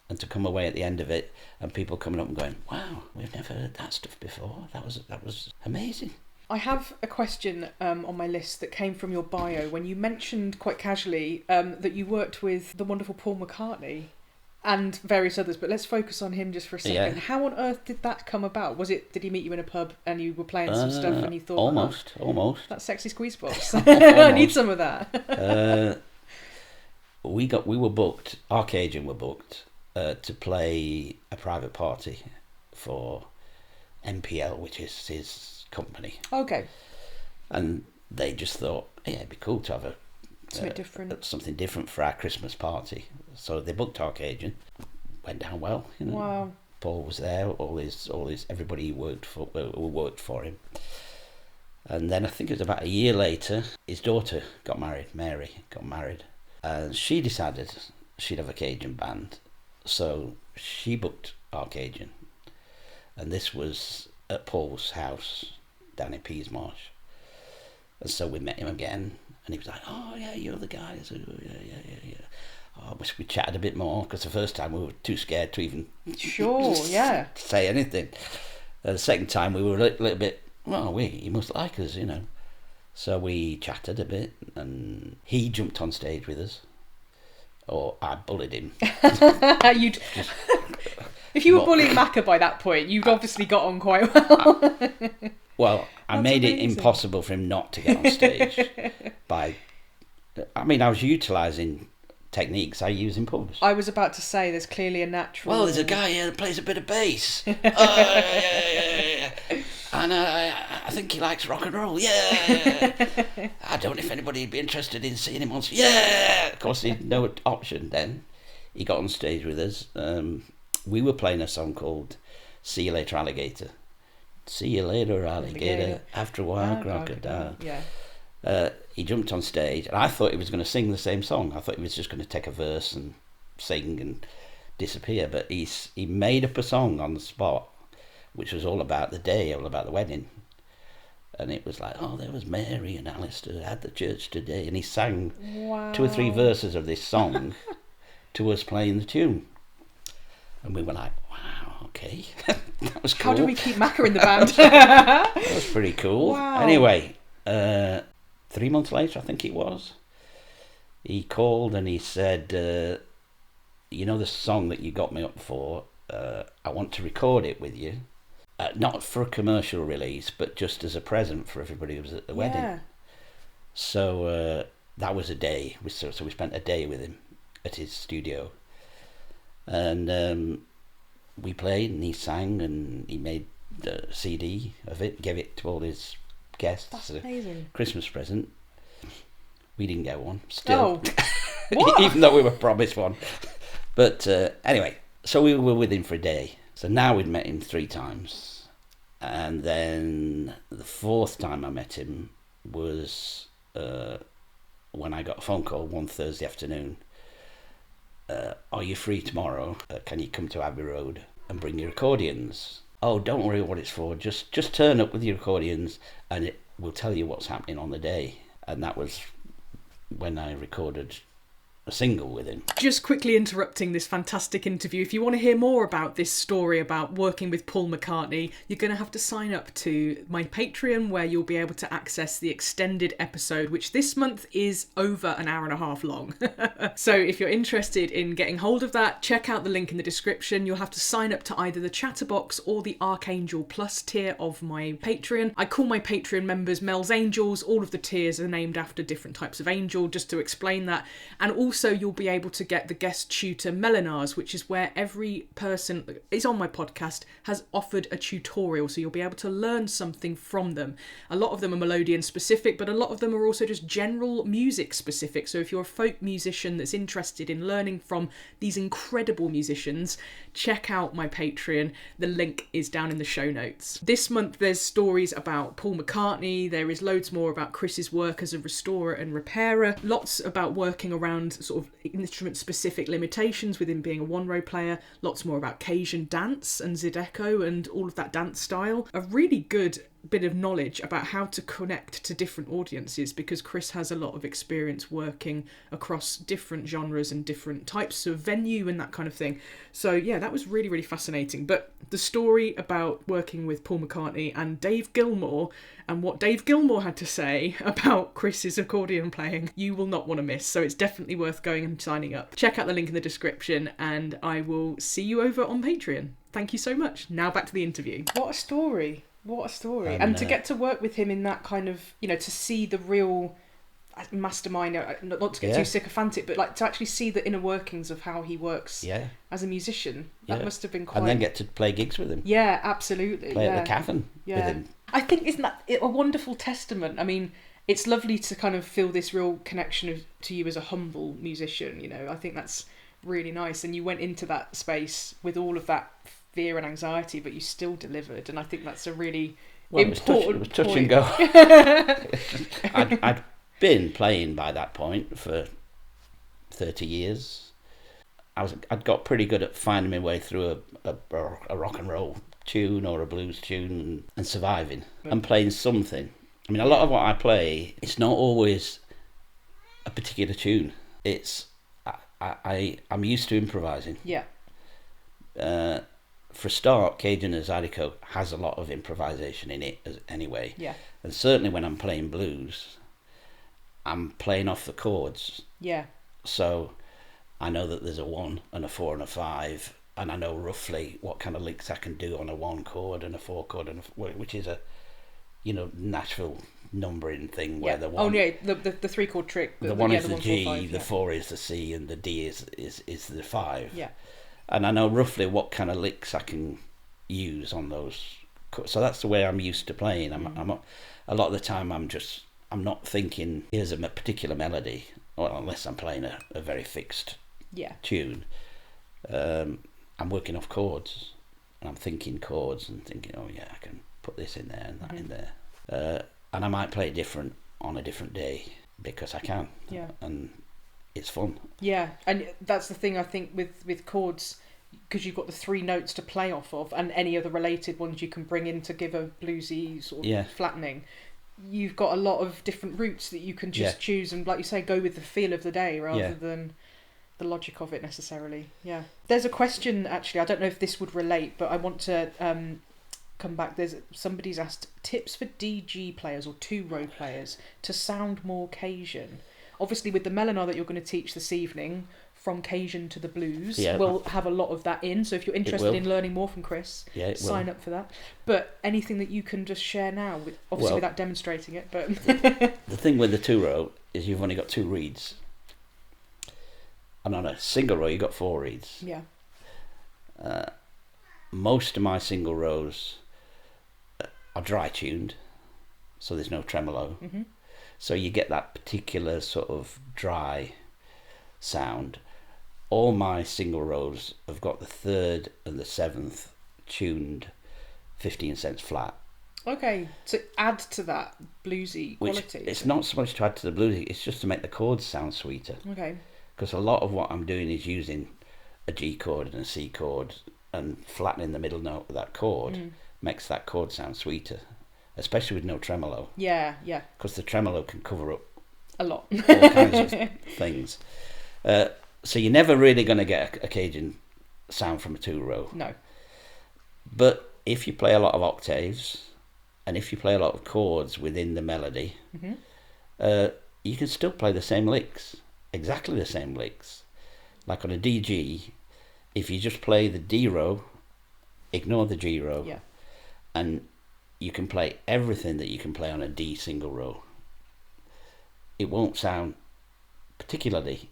and to come away at the end of it and people coming up and going, wow, we've never heard that stuff before. That was amazing. I have a question on my list that came from your bio when you mentioned quite casually that you worked with the wonderful Paul McCartney and various others, but let's focus on him just for a second. Yeah. How on earth did that come about? Did he meet you in a pub and you were playing some stuff and you thought, almost. That sexy squeeze box. I need some of that. We were booked, RCajun were booked to play a private party for MPL, which is his company. Okay. And they just thought, yeah, it'd be cool to have something different for our Christmas party. So they booked RCajun. Went down well, you know. Wow. Paul was there, all his everybody who worked for him. And then I think it was about a year later, his daughter got married, Mary got married. And she decided she'd have a Cajun band. So she booked RCajun. And this was at Paul's house down in Peasmarsh. And so we met him again, and he was like, oh yeah, you're the guy. I said, oh, yeah. Oh, we chatted a bit more, because the first time we were too scared to even say anything. The second time we were a little bit, well, he must like us, you know. So we chatted a bit, and he jumped on stage with us, or I bullied him. If you were bullying Macca by that point, you'd obviously got on quite well. Well, I made it impossible for him not to get on stage I was utilising techniques I use in pubs. I was about to say, there's clearly a natural... Well, there's a guy here that plays a bit of bass. Yeah. And I think he likes rock and roll. Yeah. I don't know if anybody would be interested in seeing him on stage. Yeah. Of course, he had no option then. He got on stage with us. We were playing a song called See You Later, Alligator. See you later, alligator. After a while, crocodile. Yeah. He jumped on stage, and I thought he was going to sing the same song. I thought he was just going to take a verse and sing and disappear. But he made up a song on the spot, which was all about the day, all about the wedding. And it was like, oh, there was Mary and Alistair at the church today. And he sang 2 or 3 verses of this song to us playing the tune. And we were like, wow, okay. That was cool. How do we keep Macca in the band? That was pretty cool. Wow. Anyway, 3 months later, I think it was, he called and he said, you know the song that you got me up for, I want to record it with you. Not for a commercial release, but just as a present for everybody who was at the wedding. So that was a day. So we spent a day with him at his studio. And we played and he sang and he made the CD of it, gave it to all his guests. That's amazing. Christmas present. We didn't get one still. Oh. Even though we were promised one. But anyway, so we were with him for a day. So now we'd met him 3 times. And then the 4th time I met him was when I got a phone call one Thursday afternoon. Are you free tomorrow? Can you come to Abbey Road and bring your accordions? Oh, don't worry what it's for. Just turn up with your accordions and it will tell you what's happening on the day. And that was when I recorded a single with him. Just quickly interrupting this fantastic interview. If you want to hear more about this story about working with Paul McCartney, you're going to have to sign up to my Patreon, where you'll be able to access the extended episode, which this month is over an hour and a half long. So if you're interested in getting hold of that, check out the link in the description. You'll have to sign up to either the Chatterbox or the Archangel Plus tier of my Patreon. I call my Patreon members Mel's Angels. All of the tiers are named after different types of angel, just to explain that. And also you'll be able to get the guest tutor Melinars, which is where every person that is on my podcast has offered a tutorial, so you'll be able to learn something from them. A lot of them are Melodeon specific, but a lot of them are also just general music specific. So if you're a folk musician that's interested in learning from these incredible musicians, check out my Patreon. The link is down in the show notes. This month there's stories about Paul McCartney. There is loads more about Chris's work as a restorer and repairer. Lots about working around sort of instrument specific limitations with him being a one-row player. Lots more about Cajun dance and Zydeco and all of that dance style. A really good bit of knowledge about how to connect to different audiences, because Chris has a lot of experience working across different genres and different types of venue and that kind of thing. So yeah, that was really, really fascinating. But the story about working with Paul McCartney and Dave Gilmour, and what Dave Gilmour had to say about Chris's accordion playing, you will not want to miss. So it's definitely worth going and signing up. Check out the link in the description, and I will see you over on Patreon. Thank you so much. Now back to the interview. What a story. What a story. And to get to work with him in that kind of, you know, to see the real mastermind, not to get too sycophantic, but like to actually see the inner workings of how he works as a musician. That must have been quite... And then get to play gigs with him. Yeah, absolutely. Play at the Cavern with him. I think, isn't that a wonderful testament? I mean, it's lovely to kind of feel this real connection to you as a humble musician, you know. I think that's really nice. And you went into that space with all of that fear and anxiety, but you still delivered, and I think that's a really important it was touch and go. I'd been playing by that point for 30 years. I'd got pretty good at finding my way through a rock and roll tune or a blues tune and surviving and playing something. I mean, a lot of what I play, it's not always a particular tune. It's I'm used to improvising. Yeah. For a start, Cajun and Zydeco has a lot of improvisation in it anyway. Yeah. And certainly when I'm playing blues, I'm playing off the chords. Yeah. So I know that there's a 1 and a 4 and a 5, and I know roughly what kind of licks I can do on a 1 chord and a 4 chord, which is a, you know, Nashville numbering thing where the 1... Oh yeah, the 3 chord trick. The 1 is the 1, G, 4, 5, the 4 is the C, and the D is the 5. Yeah. And I know roughly what kind of licks I can use on those. So that's the way I'm used to playing. I'm a lot of the time I'm not thinking here's a particular melody, well, unless I'm playing a very fixed tune. I'm working off chords, and I'm thinking chords and thinking, oh yeah, I can put this in there and that in there. And I might play it different on a different day because I can. Yeah. And it's fun. Yeah, and that's the thing I think with chords, because you've got the 3 notes to play off of, and any other related ones you can bring in to give a bluesy sort of flattening. You've got a lot of different routes that you can just choose, and like you say, go with the feel of the day rather than the logic of it necessarily. Yeah. There's a question actually. I don't know if this would relate, but I want to come back. Somebody's asked tips for DG players or 2-row players to sound more Cajun. Obviously, with the Melinar that you're going to teach this evening, from Cajun to the blues, we'll have a lot of that in. So if you're interested in learning more from Chris, sign up for that. But anything that you can just share now, without demonstrating it. But the thing with the 2-row is you've only got 2 reeds. And on a single row, you've got 4 reeds. Yeah. Most of my single rows are dry tuned, so there's no tremolo. Mm-hmm. So you get that particular sort of dry sound. All my single rows have got the 3rd and the 7th tuned 15 cents flat. Okay, to add to that bluesy quality. It's not so much to add to the bluesy, it's just to make the chords sound sweeter. Okay. Because a lot of what I'm doing is using a G chord and a C chord and flattening the middle note of that chord makes that chord sound sweeter. Especially with no tremolo. Yeah. Because the tremolo can cover up a lot. all kinds of things. So you're never really going to get a Cajun sound from a 2-row. No. But if you play a lot of octaves, and if you play a lot of chords within the melody, you can still play the same licks. Exactly the same licks. Like on a DG, if you just play the D row, ignore the G row, and you can play everything that you can play on a D single row. It won't sound particularly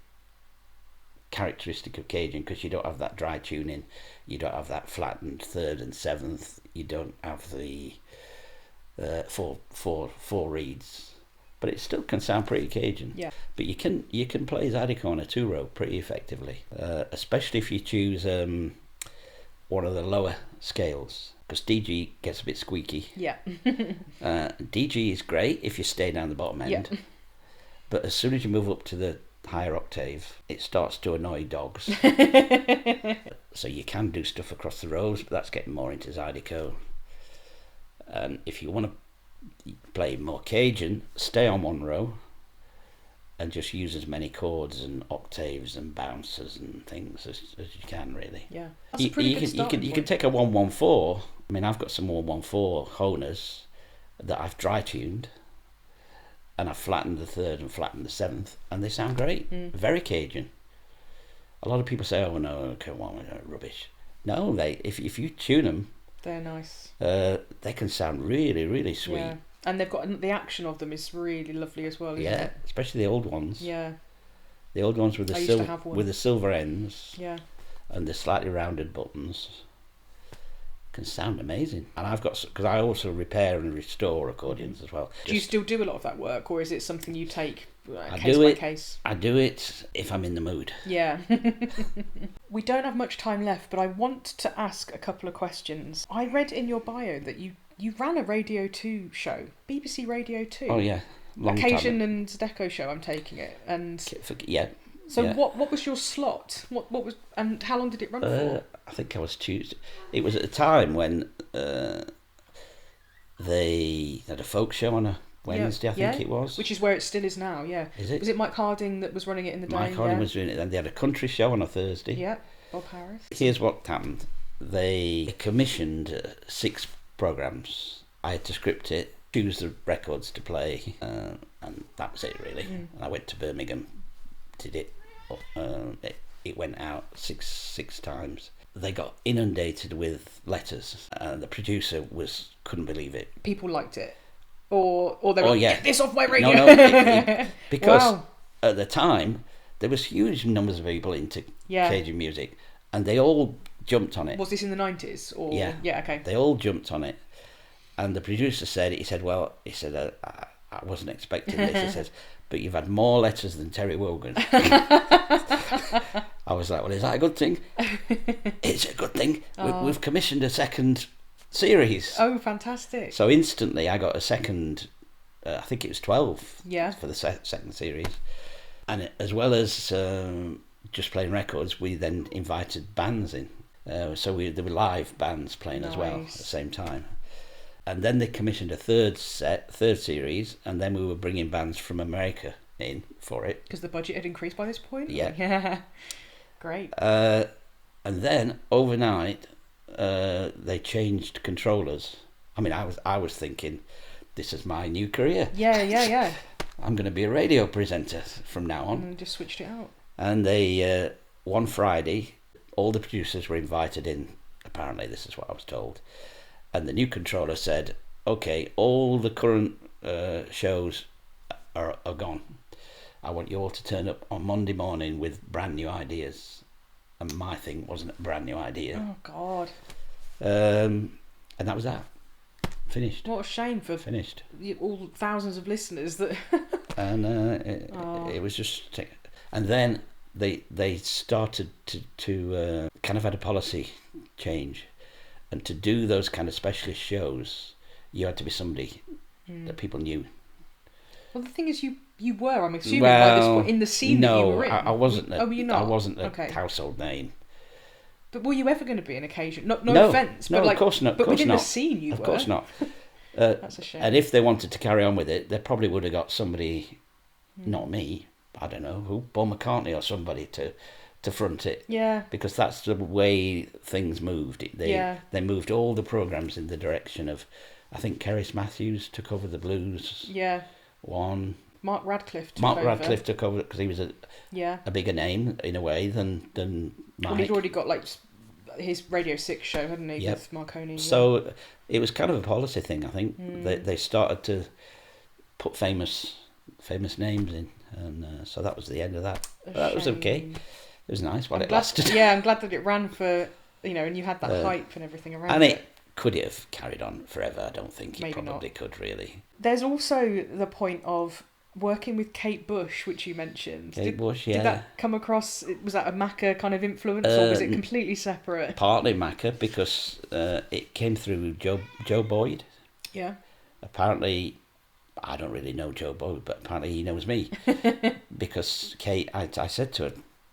characteristic of Cajun because you don't have that dry tuning, you don't have that flattened 3rd and 7th, you don't have the four reeds, but it still can sound pretty Cajun. Yeah. But you can play Zydeco on a 2-row pretty effectively, especially if you choose one of the lower scales. Because DG gets a bit squeaky. Yeah. DG is great if you stay down the bottom end. But as soon as you move up to the higher octave, it starts to annoy dogs. So you can do stuff across the rows, but that's getting more into Zydeco. And if you want to play more Cajun, stay on one row, and just use as many chords and octaves and bounces and things as you can, really. Yeah, that's a pretty good starting you point. can take a 114. I mean, I've got some 114 Honers that I've dry tuned, and I've flattened the third and flattened the seventh, and they sound great. Very Cajun. A lot of people say, "Oh no, come on, rubbish." No, if you tune them, they're nice. They can sound really, really sweet. Yeah. And they've got the action of them is really lovely as well, isn't it? Especially the old ones. Yeah. The old ones with the silver ends. Yeah. And the slightly rounded buttons can sound amazing. And I've got, because I also repair and restore accordions as well. Do you still do a lot of that work, or is it something you take I case do by it. case? I do it if I'm in the mood. Yeah. We don't have much time left, but I want to ask a couple of questions. I read in your bio that you ran a Radio 2 show, BBC Radio 2. Oh yeah, long Cajun time. and Zydeco show, I'm taking it. And Yeah. so yeah. what was your slot? What was, and how long did it run for? I think I was Tuesday. It was at a time when they had a folk show on a Wednesday, I think it was. Which is where it still is now, yeah. Is it? Was it Mike Harding that was running it in the day? Mike Harding was doing it, and they had a country show on a Thursday. Yeah, Bob Harris. Here's what happened. They commissioned 6 programmes. I had to script it, choose the records to play, and that was it really. And I went to Birmingham, did it. It went out six times. They got inundated with letters, and the producer couldn't believe it. People liked it, or they were get this off my radio. No, because wow. At the time there was huge numbers of people into Yeah. Cajun music, and they all jumped on it. Was this in the 90s? Or Yeah. Yeah. Okay. They all jumped on it, and the producer said, I wasn't expecting this. He says, but you've had more letters than Terry Wogan. I was like, well, is that a good thing? It's a good thing. We've commissioned a second series. Oh, fantastic. So instantly I got a second, I think it was 12 Yeah. for the second series. And as well as just playing records, we then invited bands in. So there were live bands playing as well at the same time. And then they commissioned a third series, and then we were bringing bands from America in for it. Because the budget had increased by this point? Yeah. Yeah. Great. And then overnight, they changed controllers. I mean, I was thinking, this is my new career. Yeah. I'm going to be a radio presenter from now on. And just switched it out. And they, one Friday, all the producers were invited in. Apparently, this is what I was told. And the new controller said, okay, all the current shows are gone. I want you all to turn up on Monday morning with brand new ideas. And my thing wasn't a brand new idea. Oh, God. And that was that. Finished. What a shame for Finished. all thousands of listeners that... And it was just... And then they started to kind of had a policy change. And to do those kind of specialist shows, you had to be somebody that people knew. Well, the thing is, you were, I'm assuming, by this point, in the scene that you were in. I wasn't. Were you not? I wasn't a Okay. household name. But were you ever going to be an occasion? No offence. No, but of course not. But within the scene you were. Of course not. That's a shame. And if they wanted to carry on with it, they probably would have got somebody, not me, I don't know, who, Paul McCartney or somebody to front it. Yeah. Because that's the way things moved. They moved all the programmes in the direction of, I think Kerris Matthews took over the blues. Yeah. One. Mark Radcliffe took over because he was a bigger name in a way than Mike. Well, he'd already got like his Radio 6 show, hadn't he, Yep. with Marconi? So it was kind of a policy thing, I think. They started to put famous names in, and so that was the end of that. That was okay. It was nice while it lasted. Yeah, I'm glad that it ran for, and you had that hype and everything around and it. Could it have carried on forever? I don't think Maybe it probably not. could, really. There's also the point of working with Kate Bush, which you mentioned. Kate Bush, yeah. Did that come across, was that a Macca kind of influence, or was it completely separate? Partly Macca, because it came through Joe Boyd. Yeah. Apparently, I don't really know Joe Boyd, but apparently he knows me. Because Kate, I said to her,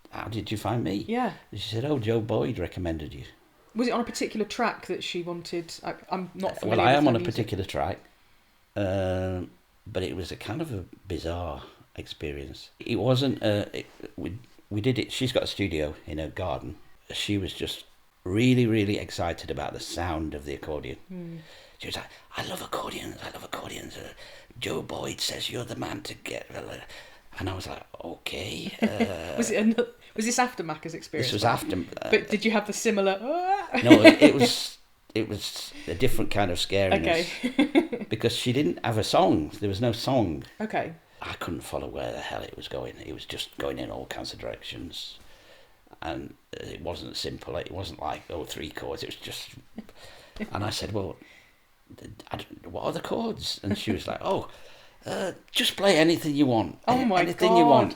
how did you find me? Yeah. And she said, oh, Joe Boyd recommended you. Was it on a particular track that she wanted? I'm not familiar Well, I with am her on a music. particular track. but it was a kind of a bizarre experience. It wasn't. We did it. She's got a studio in her garden. She was just really, really excited about the sound of the accordion. She was like, I love accordions. Joe Boyd says you're the man to get. And I was like, okay. Was this after Macca's experience? This was after. But did you have the similar? No, it was a different kind of scariness. Okay. Because she didn't have a song. There was no song. Okay. I couldn't follow where the hell it was going. It was just going in all kinds of directions. And it wasn't simple. It wasn't like, 3 chords. It was just... And I said, well, what are the chords? And she was like, just play anything you want. Oh my anything God. you want.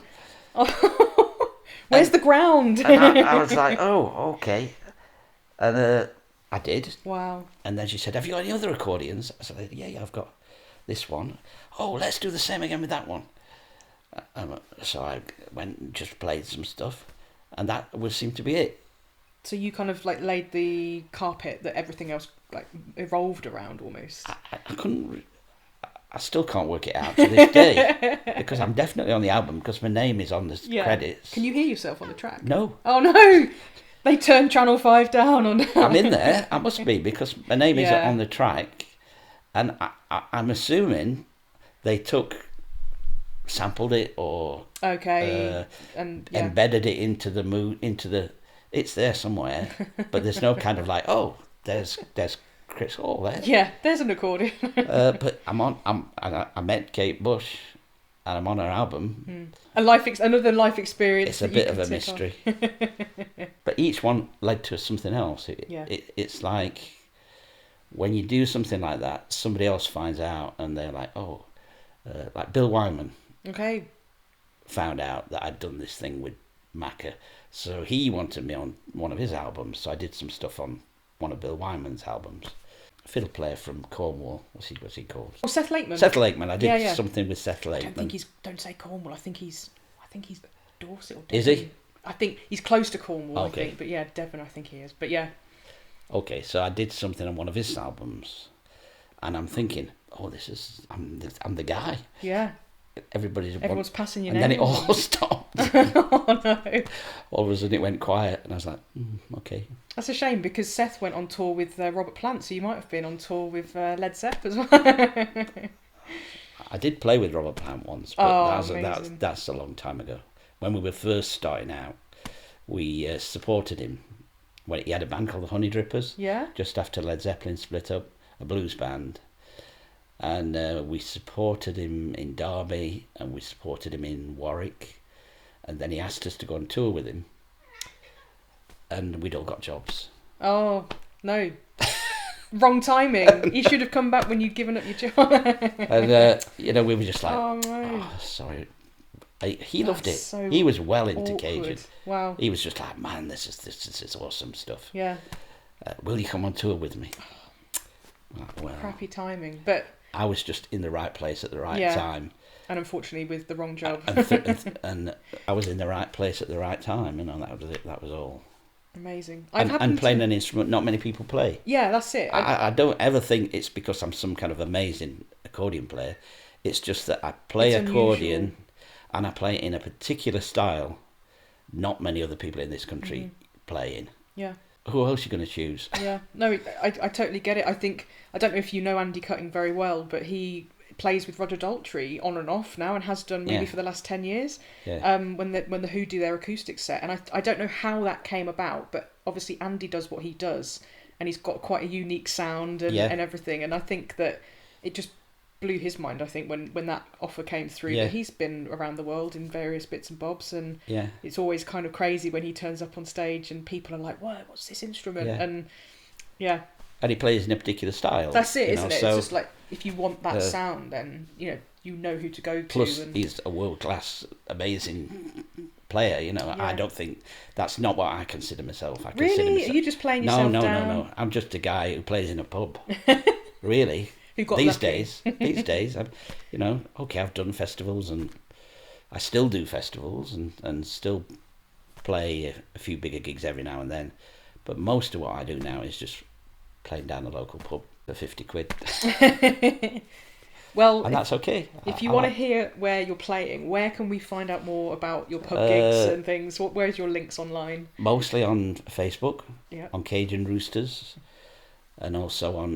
Where's the ground? And I was like, okay. And I did. Wow. And then she said, have you got any other accordions? I said, yeah, I've got this one. Oh, let's do the same again with that one. So I went and just played some stuff. And that seemed to be it. So you kind of like laid the carpet that everything else like evolved around almost. I couldn't... I still can't work it out to this day. Because I'm definitely on the album, because my name is on the credits. Can you hear yourself on the track? No. Oh no! They turned Channel 5 down on... I'm in there. I must be, because my name is on the track. And I'm assuming they sampled it or and embedded it into the mood, it's there somewhere, but there's no kind of like, there's Chris Hall there. Yeah, there's an accordion. But I met Kate Bush, and I'm on her album. Another life experience. It's a bit of a mystery. But each one led to something else. It's like when you do something like that, somebody else finds out, and they're like, like Bill Wyman. Okay. Found out that I'd done this thing with Macca, so he wanted me on one of his albums. So I did some stuff on one of Bill Wyman's albums. A fiddle player from Cornwall. What's he called? Oh, Seth Lakeman. Seth Lakeman. I did something with Seth Lakeman. Don't say Cornwall. I think he's Dorset or Devon. Is he? I think he's close to Cornwall. Okay. I think, but yeah, Devon. I think he is. But yeah. Okay, so I did something on one of his albums, and I'm thinking, I'm the guy. Yeah. Everyone's passing your name. And then it all stopped. Oh no! All of a sudden it went quiet, and I was like, okay. That's a shame, because Seth went on tour with Robert Plant, so you might have been on tour with Led Zepp as well. I did play with Robert Plant once, but amazing. that's a long time ago. When we were first starting out, we supported him when he had a band called the Honey Drippers. Yeah. Just after Led Zeppelin split up, a blues band. And we supported him in Derby, and we supported him in Warwick, and then he asked us to go on tour with him, and we'd all got jobs. Oh no! Wrong timing. You should have come back when you'd given up your job. And we were just like, sorry. He loved it. So he was well into Cajun. Wow. He was just like, man, this is awesome stuff. Yeah. Will you come on tour with me? Well, crappy timing, but I was just in the right place at the right time. And unfortunately with the wrong job. and I was in the right place at the right time, that was it. That was all. Amazing. And playing an instrument not many people play. Yeah, that's it. I don't ever think it's because I'm some kind of amazing accordion player. It's just that I play accordion unusual. And I play it in a particular style not many other people in this country play in. Yeah. Who else are you going to choose? Yeah, no, I totally get it. I don't know if you know Andy Cutting very well, but he plays with Roger Daltrey on and off now, and has done maybe for the last 10 years. Yeah. When the Who do their acoustic set, and I don't know how that came about, but obviously Andy does what he does, and he's got quite a unique sound and everything, and I think that it just blew his mind, I think, when that offer came through. But he's been around the world in various bits and bobs, and it's always kind of crazy when he turns up on stage and people are like, what's this instrument? And and he plays in a particular style. That's it, isn't it? So, it's just like, if you want that sound, then you know who to go to. Plus he's a world-class amazing player, I don't think that's not what I consider myself. Are you just playing yourself down? No, I'm just a guy who plays in a pub. Really. These days, I've done festivals, and I still do festivals, and still play a few bigger gigs every now and then. But most of what I do now is just playing down the local pub for 50 quid. Well, and that's okay. If you want to hear where you're playing, where can we find out more about your pub gigs and things? Where's your links online? Mostly on Facebook, yeah. on Cajun Roosters, and also on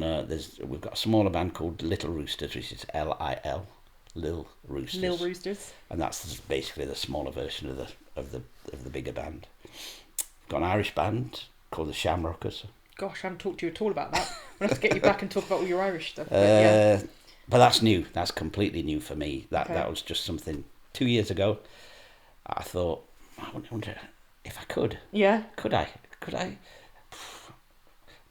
we've got a smaller band called Little Roosters, which is Lil, Lil Roosters. Lil Roosters. And that's basically the smaller version of the bigger band. We've got an Irish band called the Shamrockers. Gosh, I haven't talked to you at all about that. We'll have to get you back and talk about all your Irish stuff. But that's new. That's completely new for me. That was just something 2 years ago. I thought, I wonder if I could. Yeah. Could I?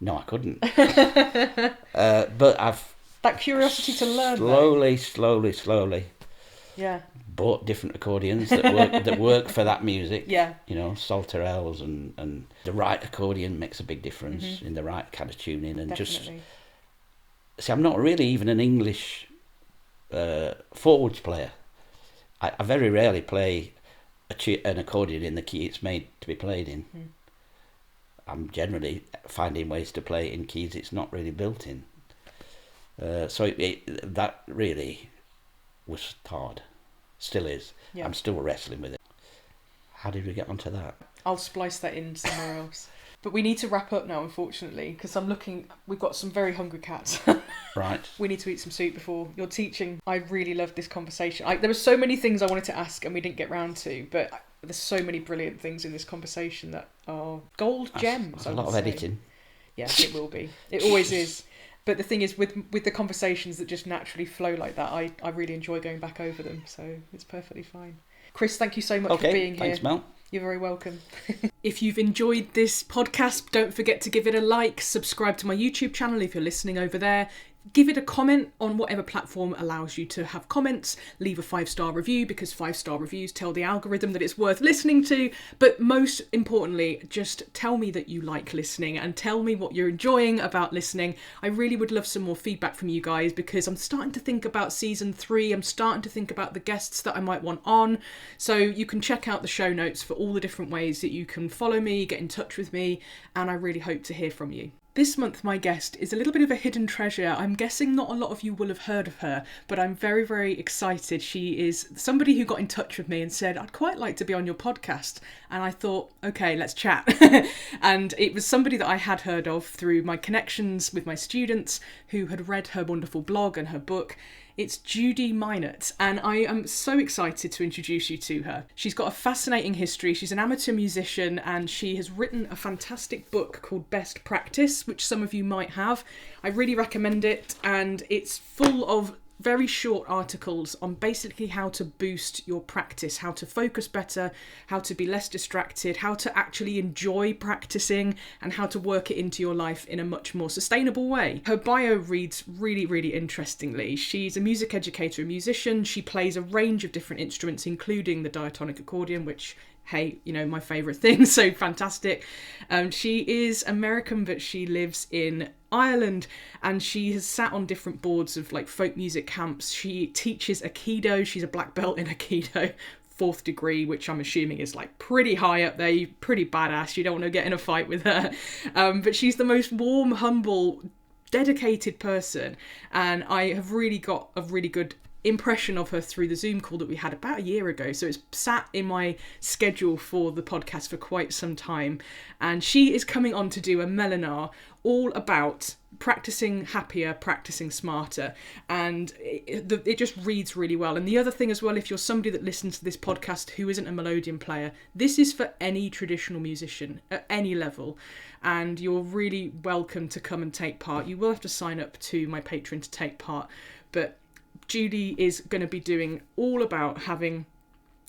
No, I couldn't. But I've that curiosity to learn. Slowly. Yeah. Bought different accordions that work for that music. Yeah. You know, Salterells and the right accordion makes a big difference in the right kind of tuning. And definitely. See, I'm not really even an English forwards player. I very rarely play an accordion in the key it's made to be played in. I'm generally finding ways to play it in keys it's not really built in. So that really was hard. Still is. Yeah. I'm still wrestling with it. How did we get onto that? I'll splice that in somewhere else. But we need to wrap up now, unfortunately, because we've got some very hungry cats. Right. We need to eat some soup before your teaching. I really loved this conversation. There were so many things I wanted to ask and we didn't get round to, but there's so many brilliant things in this conversation that are gold gems. That's a lot of editing. Yes, it will be. It always is. But the thing is, with the conversations that just naturally flow like that, I really enjoy going back over them, so it's perfectly fine. Chris, thank you so much for being here. Thanks, Mel. You're very welcome. If you've enjoyed this podcast, don't forget to give it a like, subscribe to my YouTube channel if you're listening over there. Give it a comment on whatever platform allows you to have comments. Leave a 5-star review because 5-star reviews tell the algorithm that it's worth listening to. But most importantly, just tell me that you like listening and tell me what you're enjoying about listening. I really would love some more feedback from you guys because I'm starting to think about season 3. I'm starting to think about the guests that I might want on. So you can check out the show notes for all the different ways that you can follow me, get in touch with me, and I really hope to hear from you. This month, my guest is a little bit of a hidden treasure. I'm guessing not a lot of you will have heard of her, but I'm very, very excited. She is somebody who got in touch with me and said, I'd quite like to be on your podcast. And I thought, okay, let's chat. And it was somebody that I had heard of through my connections with my students who had read her wonderful blog and her book. It's Judy Minot, and I am so excited to introduce you to her. She's got a fascinating history. She's an amateur musician, and she has written a fantastic book called Best Practice, which some of you might have. I really recommend it, and it's full of very short articles on basically how to boost your practice, how to focus better, how to be less distracted, how to actually enjoy practicing, and how to work it into your life in a much more sustainable way. Her bio reads really, really interestingly. She's a music educator, a musician. She plays a range of different instruments, including the diatonic accordion, which, hey, you know, my favourite thing, so fantastic. She is American, but she lives in Ireland, and she has sat on different boards of like folk music camps. She teaches Aikido. She's a black belt in Aikido, 4th degree, which I'm assuming is like pretty high up there, pretty badass. You don't want to get in a fight with her. But she's the most warm, humble, dedicated person, and I have really got a really good impression of her through the Zoom call that we had about a year ago. So it's sat in my schedule for the podcast for quite some time. And she is coming on to do a Melodeon all about practicing happier, practicing smarter. And it just reads really well. And the other thing as well, if you're somebody that listens to this podcast who isn't a Melodeon player, this is for any traditional musician at any level. And you're really welcome to come and take part. You will have to sign up to my Patreon to take part. But Judy is going to be doing all about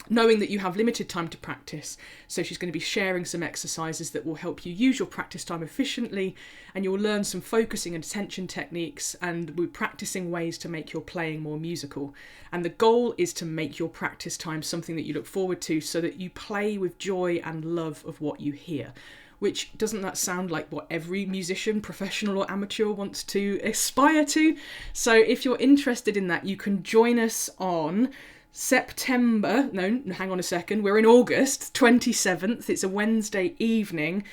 knowing that you have limited time to practice. So she's going to be sharing some exercises that will help you use your practice time efficiently, and you'll learn some focusing and attention techniques, and we're practicing ways to make your playing more musical. And the goal is to make your practice time something that you look forward to so that you play with joy and love of what you hear. Which, doesn't that sound like what every musician, professional or amateur, wants to aspire to? So if you're interested in that, you can join us on August 27th. It's a Wednesday evening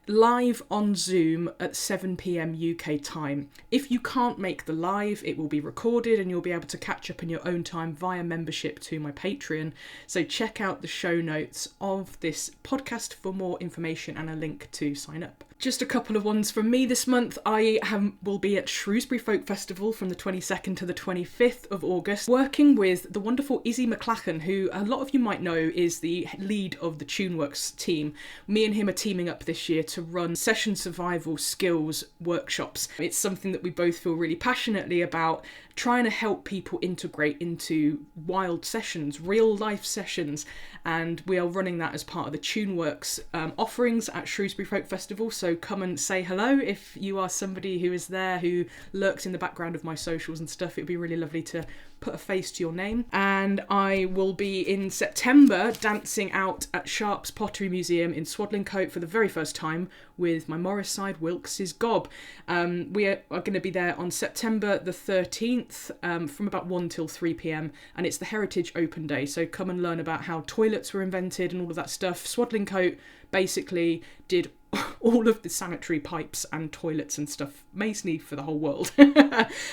live on Zoom at 7 p.m. UK time. If you can't make the live, it will be recorded and you'll be able to catch up in your own time via membership to my Patreon. So check out the show notes of this podcast for more information and a link to sign up. Just a couple of ones from me this month. I will be at Shrewsbury Folk Festival from the 22nd to the 25th of August, working with the wonderful Izzy McLachlan, who a lot of you might know is the lead of the TuneWorks team. Me and him are teaming up this year to run session survival skills workshops. It's something that we both feel really passionately about, trying to help people integrate into wild sessions, real life sessions, and we are running that as part of the TuneWorks offerings at Shrewsbury Folk Festival. So come and say hello if you are somebody who is there, who lurks in the background of my socials and stuff. It'd be really lovely to put a face to your name. And I will be in September dancing out at Sharp's Pottery Museum in Swadlincote for the very first time with my Morris side, Wilkes's Gob. We are going to be there on September the 13th from about 1 till 3 p.m. and it's the Heritage Open Day, so come and learn about how toilets were invented and all of that stuff. Swadlincote basically did all of the sanitary pipes and toilets and stuff, mainly for the whole world.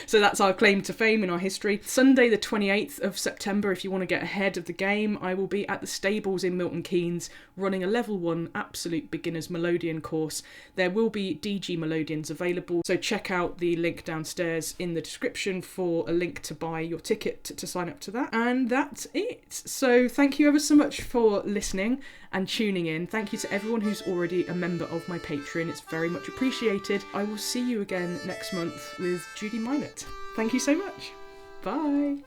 So that's our claim to fame in our history. Sunday the 28th of September, if you want to get ahead of the game, I will be at the Stables in Milton Keynes running a level 1 absolute beginner's Melodeon course. There will be DG Melodians available, so check out the link downstairs in the description for a link to buy your ticket to sign up to that. And that's it. So thank you ever so much for listening and tuning in. Thank you to everyone who's already a member of my Patreon. It's very much appreciated. I will see you again next month with Judy Minot. Thank you so much. Bye.